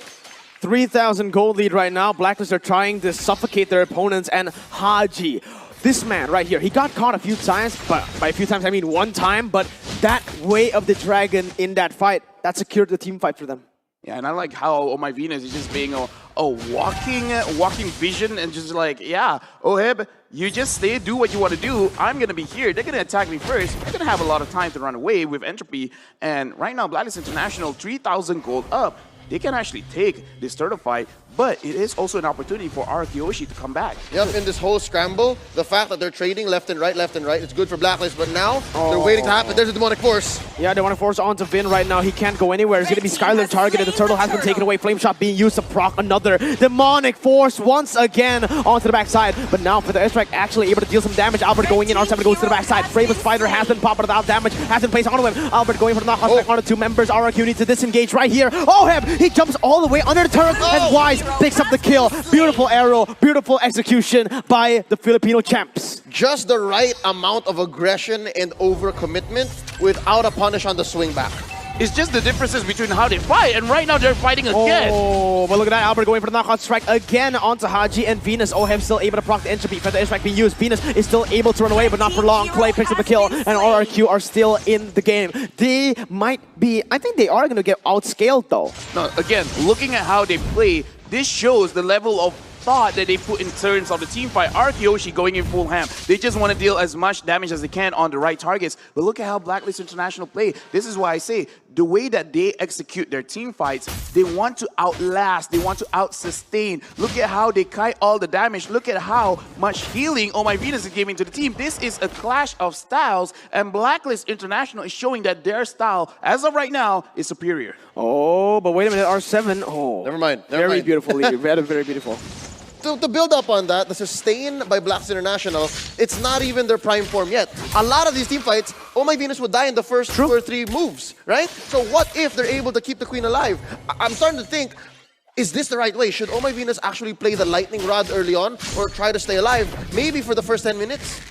3,000 gold lead right now. Blacklist are trying to suffocate their opponents, and Haji. This man right here, he got caught a few times, but by a few times I mean one time, but that way of the dragon in that fight, that secured the team fight for them. Yeah, and I like how Oh My Venus is just being a walking vision and just like, yeah, Oheb, you just stay, do what you want to do. I'm going to be here. They're going to attack me first. They're going to have a lot of time to run away with Entropy. And right now, Blacklist International, 3,000 gold up. They can actually take this turtle fight, but it is also an opportunity for RRQ Hoshi to come back. Yep, in this whole scramble, the fact that they're trading left and right, it's good for Blacklist, but now they're waiting to happen. There's a demonic force. Yeah, demonic force onto Vin right now. He can't go anywhere. It's going to be Skylar targeted. The turtle has been taken away. Flame shot being used to proc another demonic force once again onto the backside. But now for the airstrike, actually able to deal some damage. Albert going in, R7 goes to the backside. Bravest Spider has been popped without damage, has been placed onto him. Albert going for the knockouts back onto two members. RRQ needs to disengage right here. Oh, he jumps all the way under the turret, and Wise picks up the kill. Beautiful arrow, beautiful execution by the Filipino champs. Just the right amount of aggression and overcommitment without a punish on the swing back. It's just the differences between how they fight, and right now they're fighting again. Oh, but look at that. Albert going for the knockout strike again onto Haji and Venus. Oheb still able to proc the entropy. For the airstrike being used, Venus is still able to run away, but not for long. Clay picks up the kill, and RRQ are still in the game. They might be, I think they are going to get outscaled though. No, again, looking at how they play, this shows the level of thought that they put in terms of the team fight. RRQ Hoshi going in full ham. They just want to deal as much damage as they can on the right targets. But look at how Blacklist International play. This is why I say the way that they execute their team fights, they want to outlast, they want to out-sustain. Look at how they kite all the damage. Look at how much healing Oh My Venus is giving to the team. This is a clash of styles, and Blacklist International is showing that their style, as of right now, is superior. Oh, but wait a minute, R7. Oh, Never mind. Very beautifully, very beautiful. To build up on that, the sustain by Blacklist International, it's not even their prime form yet. A lot of these team fights, Oh My Venus would die in the first 2 or 3 moves, right? So what if they're able to keep the queen alive? I'm starting to think, is this the right way? Should Oh My Venus actually play the lightning rod early on or try to stay alive? Maybe for the first 10 minutes.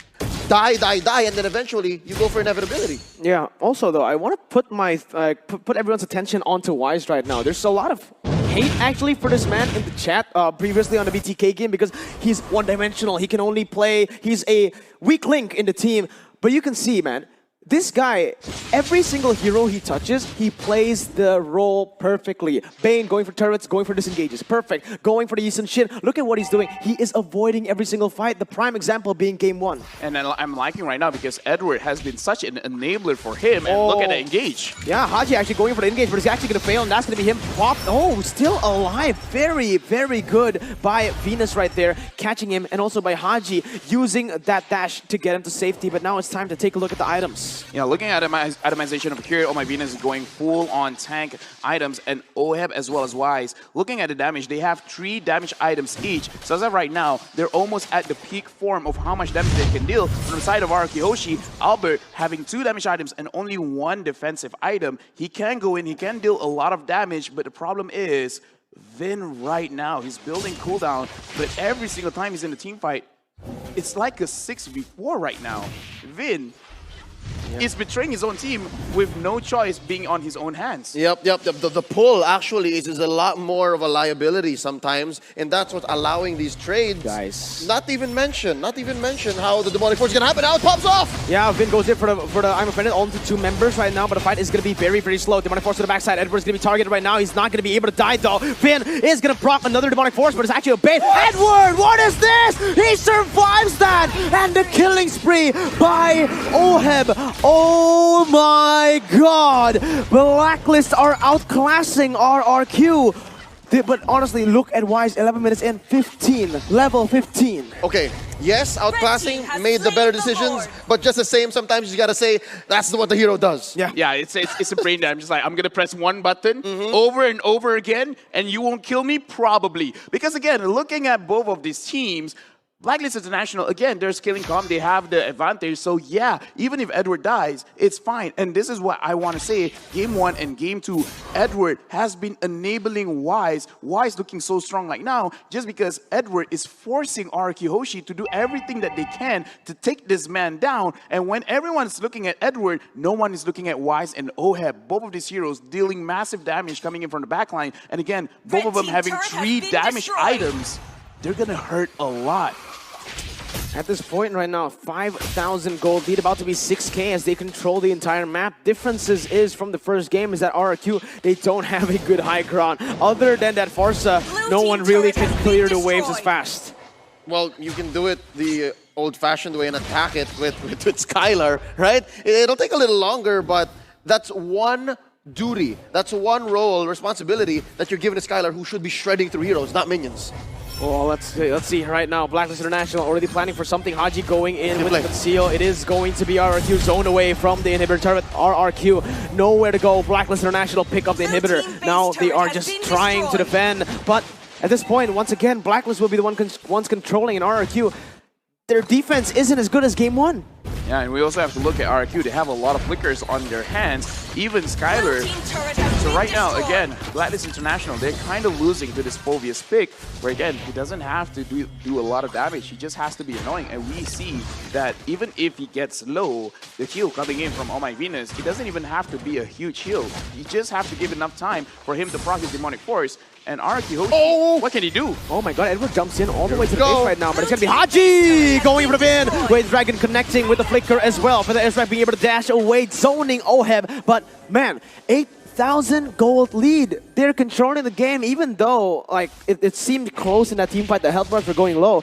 Die, and then eventually you go for inevitability. Yeah, also though, I want to put my put everyone's attention onto Wise right now. There's a lot of hate actually for this man in the chat previously on the BTK game because he's one-dimensional. He can only play, he's a weak link in the team. But you can see, man, this guy, every single hero he touches, he plays the role perfectly. Bane going for turrets, going for disengages. Perfect. Going for the Eastern shit. Look at what he's doing. He is avoiding every single fight. The prime example being game 1. And I'm liking right now because Edward has been such an enabler for him. And look at the engage. Yeah, Haji actually going for the engage, but he's actually going to fail, and that's going to be him popped. Oh, still alive. Very good by Venus right there, catching him, and also by Haji using that dash to get him to safety. But now it's time to take a look at the items. You know, looking at itemization of here, Oh My Venus is going full on tank items, and Oheb as well as Wise. Looking at the damage, they have 3 damage items each. So as of right now, they're almost at the peak form of how much damage they can deal. From the side of RRQ Hoshi, Albert having 2 damage items and only 1 defensive item. He can go in, he can deal a lot of damage, but the problem is Vin right now, he's building cooldown, but every single time he's in the team fight, it's like a 6v4 right now. Vin, is betraying his own team with no choice being on his own hands. Yep. The pull actually is a lot more of a liability sometimes, and that's what's allowing these trades. Guys. Not even mention how the demonic force is gonna happen. Now it pops off. Yeah, Vin goes in for the I'm offended onto 2 members right now, but the fight is gonna be very, very slow. Demonic force to the backside. Edward's gonna be targeted right now. He's not gonna be able to die though. Vin is gonna proc another demonic force, but it's actually a bait. Edward, what is this? He survives that, and the killing spree by Oheb. Oh my God! Blacklist are outclassing RRQ. But honestly, look at Wise, 11 minutes in, 15, level 15. Okay, yes, outclassing made the better decisions, but just the same, sometimes you gotta say that's what the hero does. Yeah, it's a brain damage. Just like, I'm gonna press one button over and over again, and you won't kill me? Probably. Because again, looking at both of these teams, Blacklist International, again, they're scaling calm. They have the advantage. So yeah, even if Edward dies, it's fine. And this is what I want to say. Game 1 and Game 2, Edward has been enabling Wise. Wise looking so strong like now, just because Edward is forcing RRQ Hoshi to do everything that they can to take this man down. And when everyone's looking at Edward, no one is looking at Wise and Oheb. Both of these heroes dealing massive damage coming in from the backline. And again, both of them having 3 damage items. They're gonna hurt a lot. At this point right now, 5,000 gold lead, about to be 6K as they control the entire map. Differences is from the first game is that RRQ, they don't have a good high ground. Other than that Forza, no one really can clear the waves as fast. Well, you can do it the old-fashioned way and attack it with Skylar, right? It'll take a little longer, but that's one duty, that's one role, responsibility that you're giving to Skylar, who should be shredding through heroes, not minions. Well, let's see right now. Blacklist International already planning for something. Haji going in with the conceal. It is going to be RRQ zone away from the inhibitor turret. RRQ nowhere to go. Blacklist International pick up the inhibitor. Now they are just trying to defend. But at this point, once again, Blacklist will be the ones controlling, and RRQ, their defense isn't as good as Game 1. Yeah, and we also have to look at RRQ. They have a lot of flickers on their hands, even Skylar. So right now, again, Blacklist International, they're kind of losing to this Fovius pick, where again, he doesn't have to do a lot of damage. He just has to be annoying. And we see that even if he gets low, the heal coming in from Oh My Venus, he doesn't even have to be a huge heal. You just have to give enough time for him to proc his demonic force. And RRQ Hoshi, what can he do? Oh my God, Edward jumps in all the way to the base right now, but it's gonna be Haji going for the win. Wade Dragon connecting with the flicker as well for the airstrike being able to dash away, zoning Oheb. But man, 8,000 gold lead. They're controlling the game, even though like it seemed close in that team fight. The health bars were going low.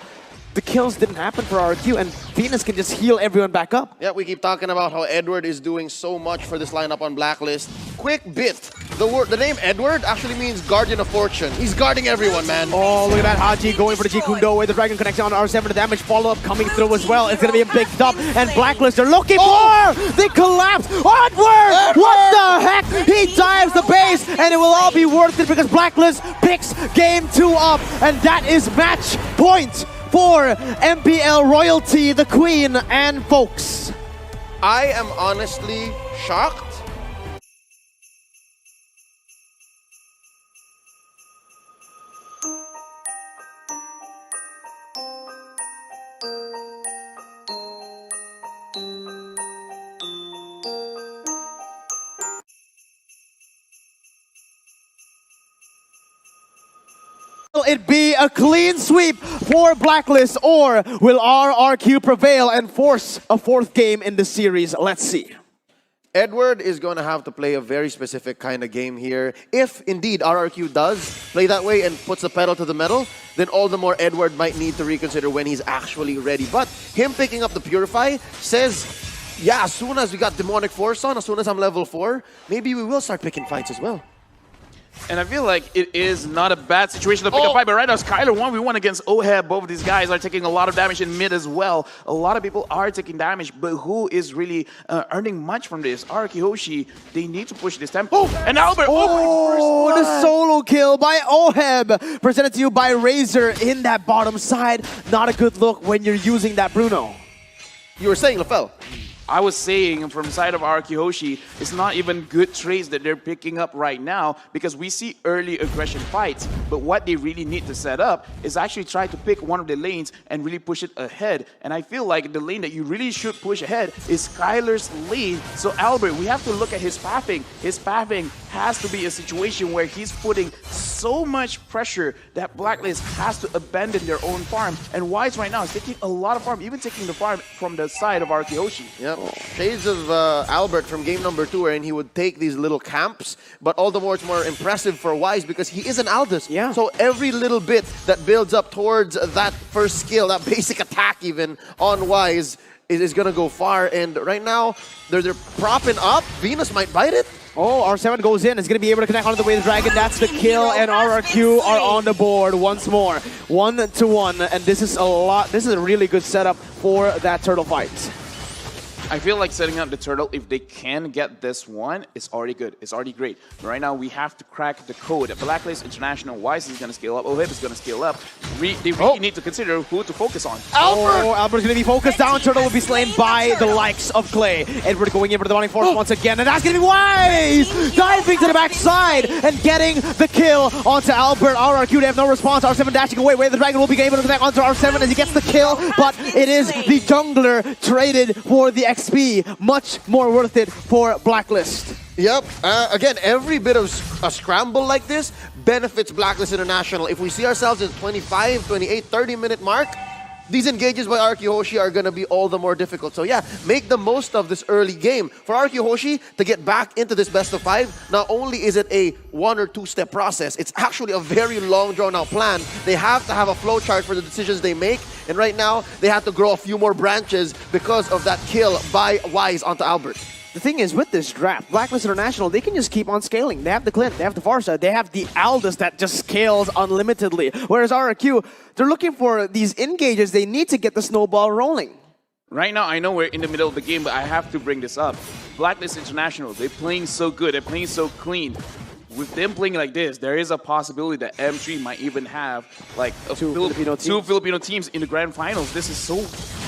The kills didn't happen for RRQ, and Venus can just heal everyone back up. Yeah, we keep talking about how Edward is doing so much for this lineup on Blacklist. Quick bit. The name Edward actually means Guardian of Fortune. He's guarding everyone, man. Oh, look at that. Haji going for the Jikundo with the Dragon connecting on R7. The damage follow-up coming through as well. It's going to be a big stop. And Blacklist are looking for the collapse. Edward! What the heck? He dives the base, and it will all be worth it because Blacklist picks Game 2 up. And that is match point for MPL Royalty, the Queen, and folks. I am honestly shocked. Will it be a clean sweep for Blacklist, or will RRQ prevail and force a 4th game in the series? Let's see. Edward is going to have to play a very specific kind of game here. If indeed RRQ does play that way and puts the pedal to the metal, then all the more Edward might need to reconsider when he's actually ready. But him picking up the Purify says, yeah, as soon as we got Demonic Force on, as soon as I'm level 4, maybe we will start picking fights as well. And I feel like it is not a bad situation to pick a fight, but right now Skylar 1v1 against Oheb. Both of these guys are taking a lot of damage in mid as well. A lot of people are taking damage, but who is really earning much from this? RRQ Hoshi, they need to push this tempo. And Albert, the solo kill by Oheb, presented to you by Razor in that bottom side. Not a good look when you're using that Bruno. You were saying, LaFell. I was saying from the side of RRQ Hoshi, it's not even good trades that they're picking up right now because we see early aggression fights. But what they really need to set up is actually try to pick one of the lanes and really push it ahead. And I feel like the lane that you really should push ahead is Skylar's lane. So Albert, we have to look at his pathing. His pathing has to be a situation where he's putting so much pressure that Blacklist has to abandon their own farm. And Wise right now is taking a lot of farm, even taking the farm from the side of RRQ Hoshi. Yep. Shades of Albert from game number 2, wherein he would take these little camps, but all the more it's more impressive for Wise because he is an Aldous. Yeah. So every little bit that builds up towards that first skill, that basic attack even on Wise is going to go far. And right now, they're propping up. Venus might bite it. Oh, R7 goes in. It's going to be able to connect onto the way the Dragon. That's the kill, and RRQ are on the board once more. 1-1, and this is a lot. This is a really good setup for that turtle fight. I feel like setting up the turtle, if they can get this one, it's already good. It's already great. But right now, we have to crack the code. Blacklist International, Wise is going to scale up. Oheb is going to scale up. They really need to consider who to focus on. Albert! Oh, Albert's going to be focused down. Turtle will be slain by the likes of Clay. Edward going in for the Bounding Force once again, and that's going to be Wise! Diving to the backside and getting the kill onto Albert. RRQ, they have no response. R7 dashing away. Where the Dragon will be able to connect onto R7 as he gets the kill, but it is the jungler traded for the XP. Much more worth it for Blacklist. Yep. Again, every bit of a scramble like this benefits Blacklist International. If we see ourselves in 25, 28, 30-minute mark, these engages by RRQ Hoshi are going to be all the more difficult. So yeah, make the most of this early game. For RRQ Hoshi to get back into this best of 5, not only is it a 1 or 2 step process, it's actually a very long drawn out plan. They have to have a flow chart for the decisions they make. And right now, they have to grow a few more branches because of that kill by Wise onto Albert. The thing is, with this draft, Blacklist International, they can just keep on scaling. They have the Clint, they have the Farsa, they have the Aldous that just scales unlimitedly. Whereas RRQ, they're looking for these engages. They need to get the snowball rolling. Right now, I know we're in the middle of the game, but I have to bring this up. Blacklist International, they're playing so good, they're playing so clean. With them playing like this, there is a possibility that M3 might even have like two Filipino teams in the grand finals. This is so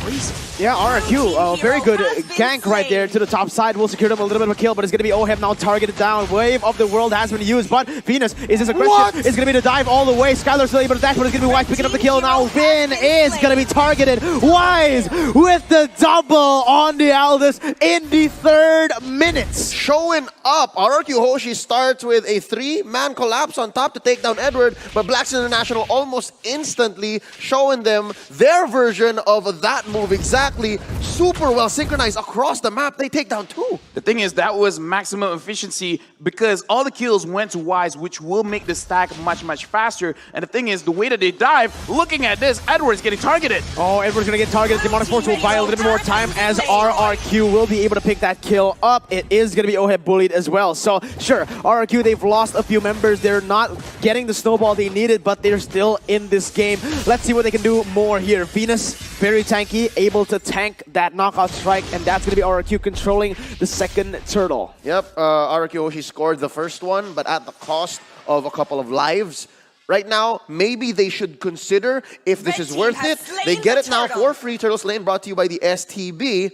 crazy. Yeah, RRQ, very good gank right there to the top side. Will secure them a little bit of a kill, but it's going to be Oheb now targeted down. Wave of the World has been used, but Venus is his aggression. It's going to be the dive all the way. Skylar's still able to dash, but it's going to be Wise picking up the kill now. Vin is going to be targeted. Wise with the double on the Aldous in the 3rd minute. Showing up. RRQ Hoshi starts with a 3-man collapse on top to take down Edward, but Blacks International almost instantly showing them their version of that move exactly. Super well synchronized across the map. They take down 2. The thing is, that was maximum efficiency because all the kills went to Wise, which will make the stack much, much faster. And the thing is, the way that they dive, looking at this, Edward's getting targeted. Oh, Edward's going to get targeted. Demonic Force will buy a little bit more time as RRQ will be able to pick that kill up. It is going to be Oheb bullied as well. So, sure, RRQ, they've lost a few members. They're not getting the snowball they needed, but they're still in this game. Let's see what they can do more here. Venus, very tanky, able to tank that knockout strike, and that's going to be RRQ controlling the 2nd turtle. Yep, RRQ Hoshi scored the first one, but at the cost of a couple of lives. Right now, maybe they should consider if this is worth it. They get it now for free. Turtle Slain brought to you by the STB.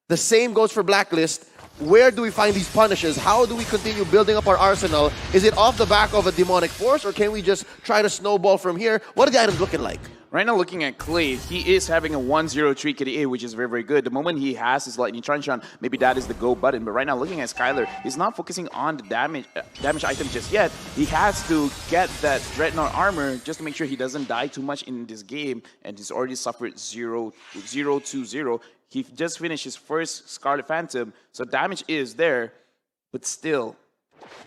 The same goes for Blacklist. Where do we find these punishes? How do we continue building up our arsenal? Is it off the back of a demonic force, or can we just try to snowball from here? What are the items looking like? Right now, looking at Clay, he is having a 1-0-3 KDA, which is very, very good. The moment he has his Lightning Truncheon, maybe that is the go button. But right now, looking at Skylar, he's not focusing on the damage item just yet. He has to get that Dreadnought armor just to make sure he doesn't die too much in this game. And he's already suffered 0-2-0. He just finished his first Scarlet Phantom, so damage is there, but still,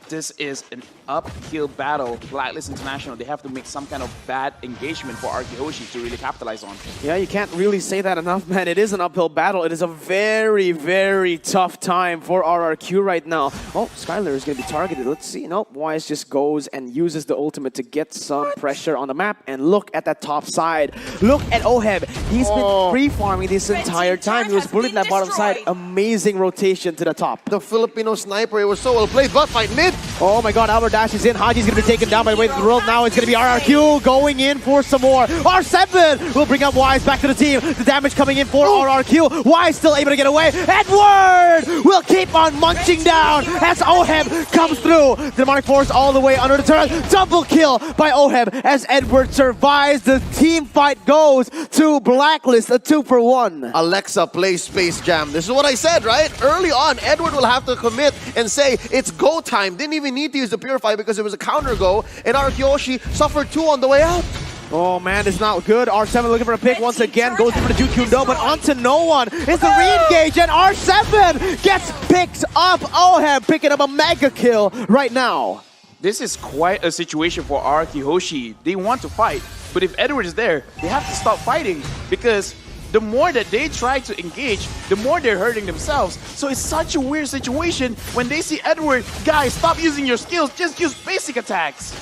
this is an uphill battle. Blacklist International, they have to make some kind of bad engagement for RRQ Hoshi to really capitalize on. Yeah, you can't really say that enough, man. It is an uphill battle. It is a very, very tough time for RRQ right now. Oh, Skylar is going to be targeted. Let's see. Nope, Wise just goes and uses the ultimate to get some pressure on the map. And look at that top side. Look at Oheb. He's been free-farming this entire time. He was bullied in that bottom side. Amazing rotation to the top. The Filipino sniper, it was so well played, but by right mid. Oh my god, Albert dashes in. Haji's gonna be taken down by the way of the world. Now it's gonna be RRQ going in for some more. R7 will bring up Wise back to the team. The damage coming in for RRQ. Wise still able to get away. Edward will keep on munching down as Oheb comes through. Demonic Force all the way under the turret. Double kill by Oheb as Edward survives. The team fight goes to Blacklist, a 2-for-1. Alexa plays Space Jam. This is what I said, right? Early on, Edward will have to commit and say, it's go time. Didn't even need to use the Purify because it was a counter go, and Hoshi suffered 2 on the way out. Oh man, it's not good. R7 looking for a pick once again. Goes for the Jukundo, but onto no one. It's the re-engage, and R7 gets picked up. Oheb picking up a mega kill right now. This is quite a situation for RRQ Hoshi. They want to fight, but if Edward is there, they have to stop fighting because the more that they try to engage, the more they're hurting themselves. So it's such a weird situation when they see Edward, guys, stop using your skills, just use basic attacks.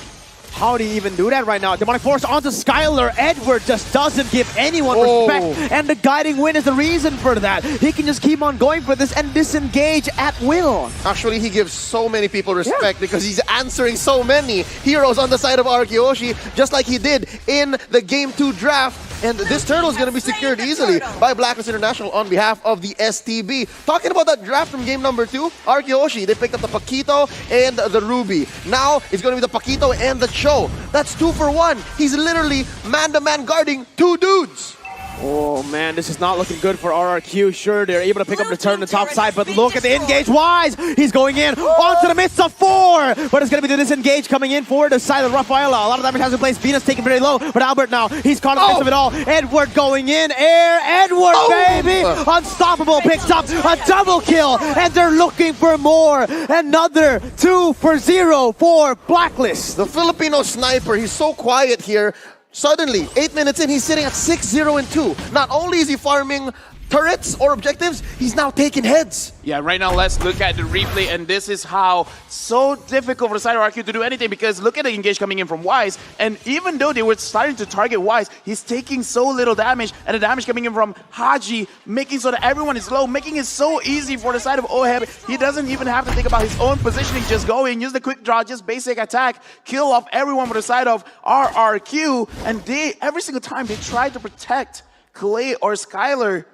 How do you even do that right now? Demonic Force onto Skylar. Edward just doesn't give anyone respect, and the guiding wind is the reason for that. He can just keep on going for this and disengage at will. Actually, he gives so many people respect because he's answering so many heroes on the side of RRQ Hoshi, just like he did in the Game 2 draft. And this turtle is going to be secured easily by Blacklist International on behalf of the STB. Talking about that draft from game number 2, RRQ Hoshi, they picked up the Paquito and the Ruby. Now it's going to be the Paquito and the Cho. That's 2-for-1. He's literally man-to-man guarding 2 dudes. Oh man, this is not looking good for RRQ. Sure, they're able to pick up the turn on the top side, but look at the engage. Wise, he's going in onto the midst of 4, but it's going to be the disengage coming in for the side of Rafaela. A lot of damage has been placed. Venus taken very low, but Albert now, he's caught in the midst of it all. Edward going in, air, Edward, baby! Unstoppable picks up a double kill, and they're looking for more. Another 2-for-0 for Blacklist. The Filipino sniper, he's so quiet here. Suddenly, 8 minutes in, he's sitting at 6-0-2. Not only is he farming turrets or objectives, he's now taking heads. Yeah, right now let's look at the replay, and this is how so difficult for the side of RRQ to do anything because look at the engage coming in from Wise, and even though they were starting to target Wise, he's taking so little damage, and the damage coming in from Haji, making so that everyone is low, making it so easy for the side of Oheb. He doesn't even have to think about his own positioning, just go in, use the quick draw, just basic attack, kill off everyone for the side of RRQ, and they, every single time they try to protect Clay or Skylar,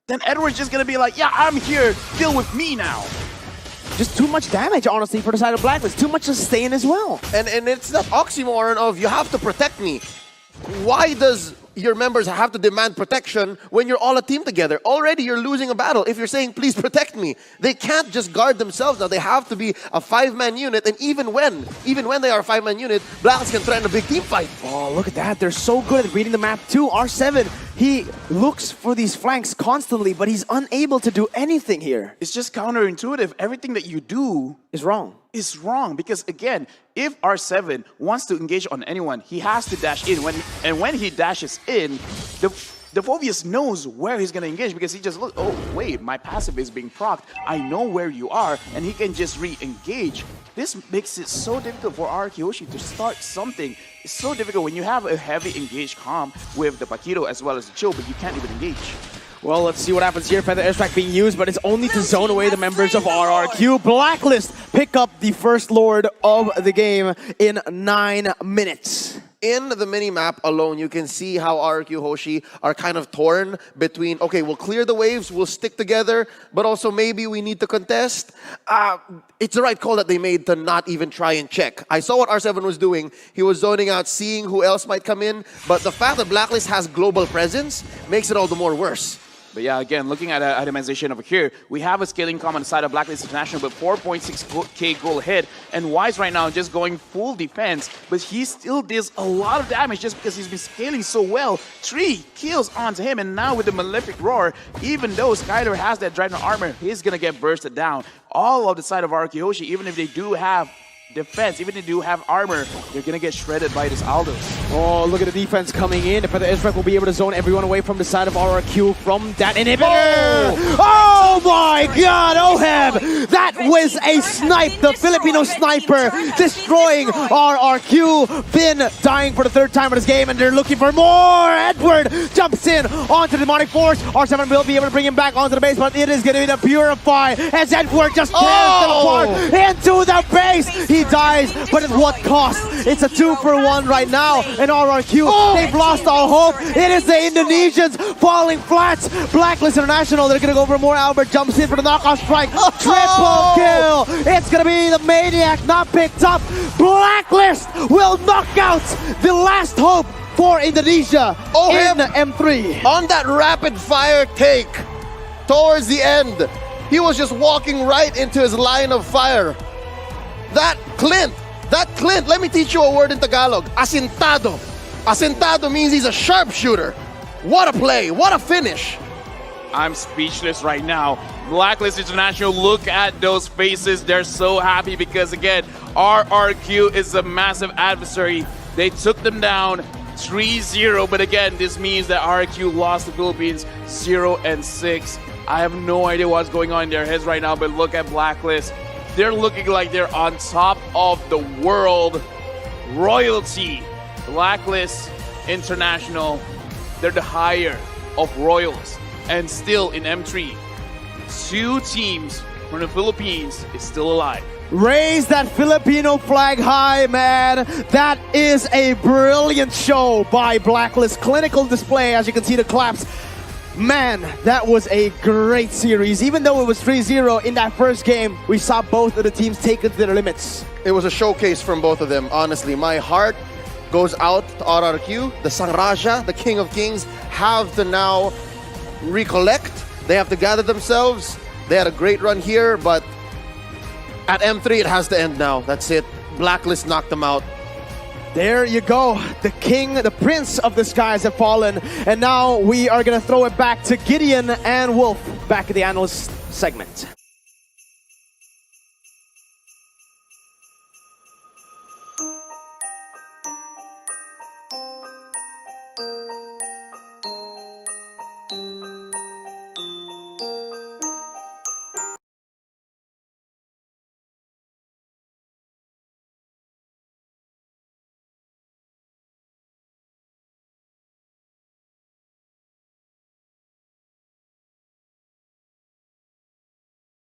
then Edward's just gonna be like, yeah, I'm here, deal with me now. Just too much damage, honestly, for the side of Blacklist. Too much sustain as well. And it's that oxymoron of you have to protect me. Why does your members have to demand protection when you're all a team together? Already you're losing a battle if you're saying, please protect me. They can't just guard themselves now. They have to be a 5-man unit, and even when they are a 5-man unit, Blacklist can threaten a big team fight. Oh, look at that. They're so good at reading the map too. R7, he looks for these flanks constantly, but he's unable to do anything here. It's just counterintuitive. Everything that you do Is wrong. is wrong because again, if R7 wants to engage on anyone, he has to dash in. When he dashes in, the Phobius knows where he's gonna engage because he just look, oh wait, my passive is being procced. I know where you are, and he can just re-engage. This makes it so difficult for RRQ Hoshi to start something. It's so difficult when you have a heavy engage comp with the Paquito as well as the Chill, but you can't even engage. Well, let's see what happens here. Feather Airstrike being used, but it's only to zone away the members of RRQ. Blacklist pick up the first Lord of the game in 9 minutes. In the mini-map alone, you can see how RRQ Hoshi are kind of torn between, okay, we'll clear the waves, we'll stick together, but also maybe we need to contest. It's the right call that they made to not even try and check. I saw what R7 was doing. He was zoning out, seeing who else might come in, but the fact that Blacklist has global presence makes it all the more worse. But yeah, again, looking at itemization over here, we have a scaling comp on the side of Blacklist International, but 4.6k gold hit, and Wise right now just going full defense, but he still deals a lot of damage just because he's been scaling so well. 3 kills onto him, and now with the Malefic Roar, even though Skylar has that Dragon armor, he's gonna get bursted down. All of the side of RRQ Hoshi, even if they do have defense. Even if they do have armor, they're gonna get shredded by this Aldous. Oh, look at the defense coming in. But the Israel will be able to zone everyone away from the side of RRQ from that inhibitor. Oh my God, Oheb! That was a snipe, the Filipino sniper destroying RRQ. Vin dying for the third time in this game, and they're looking for more. Edward jumps in onto the demonic force. R7 will be able to bring him back onto the base, but it is going to be the Purify as Edward just tears them apart into the base. He dies, but at what cost? It's a 2-for-1 right now, and RRQ, they've lost all hope. It is the Indonesians falling flat. Blacklist International, they're going to go for more. Albert jumps in for the knockout strike. Triple kill. It's going to be the Maniac not picked up. Blacklist will knock out the last hope for Indonesia in M3. On that rapid fire take towards the end, he was just walking right into his line of fire. That Clint, let me teach you a word in Tagalog. Asintado. Asintado means he's a sharpshooter. What a play, what a finish. I'm speechless right now. Blacklist International, look at those faces. They're so happy because, again, RRQ is a massive adversary. They took them down 3-0, but again, this means that RRQ lost the Philippines 0-6. I have no idea what's going on in their heads right now, but look at Blacklist. They're looking like they're on top of the world. Royalty. Blacklist International, they're the higher of Royals. And still in M3, 2 teams from the Philippines is still alive. Raise that Filipino flag high, man. That is a brilliant show by Blacklist. Clinical display, as you can see the claps. Man, that was a great series. Even though it was 3-0 in that first game, we saw both of the teams take it to their limits. It was a showcase from both of them, honestly. My heart goes out to RRQ. The Sangraja, the King of Kings, have to now recollect. They have to gather themselves. They had a great run here, but at M3 it has to end now. That's it. Blacklist knocked them out. There you go. The king, the prince of the skies have fallen. And now we are going to throw it back to Gideon and Wolf back in the analyst segment.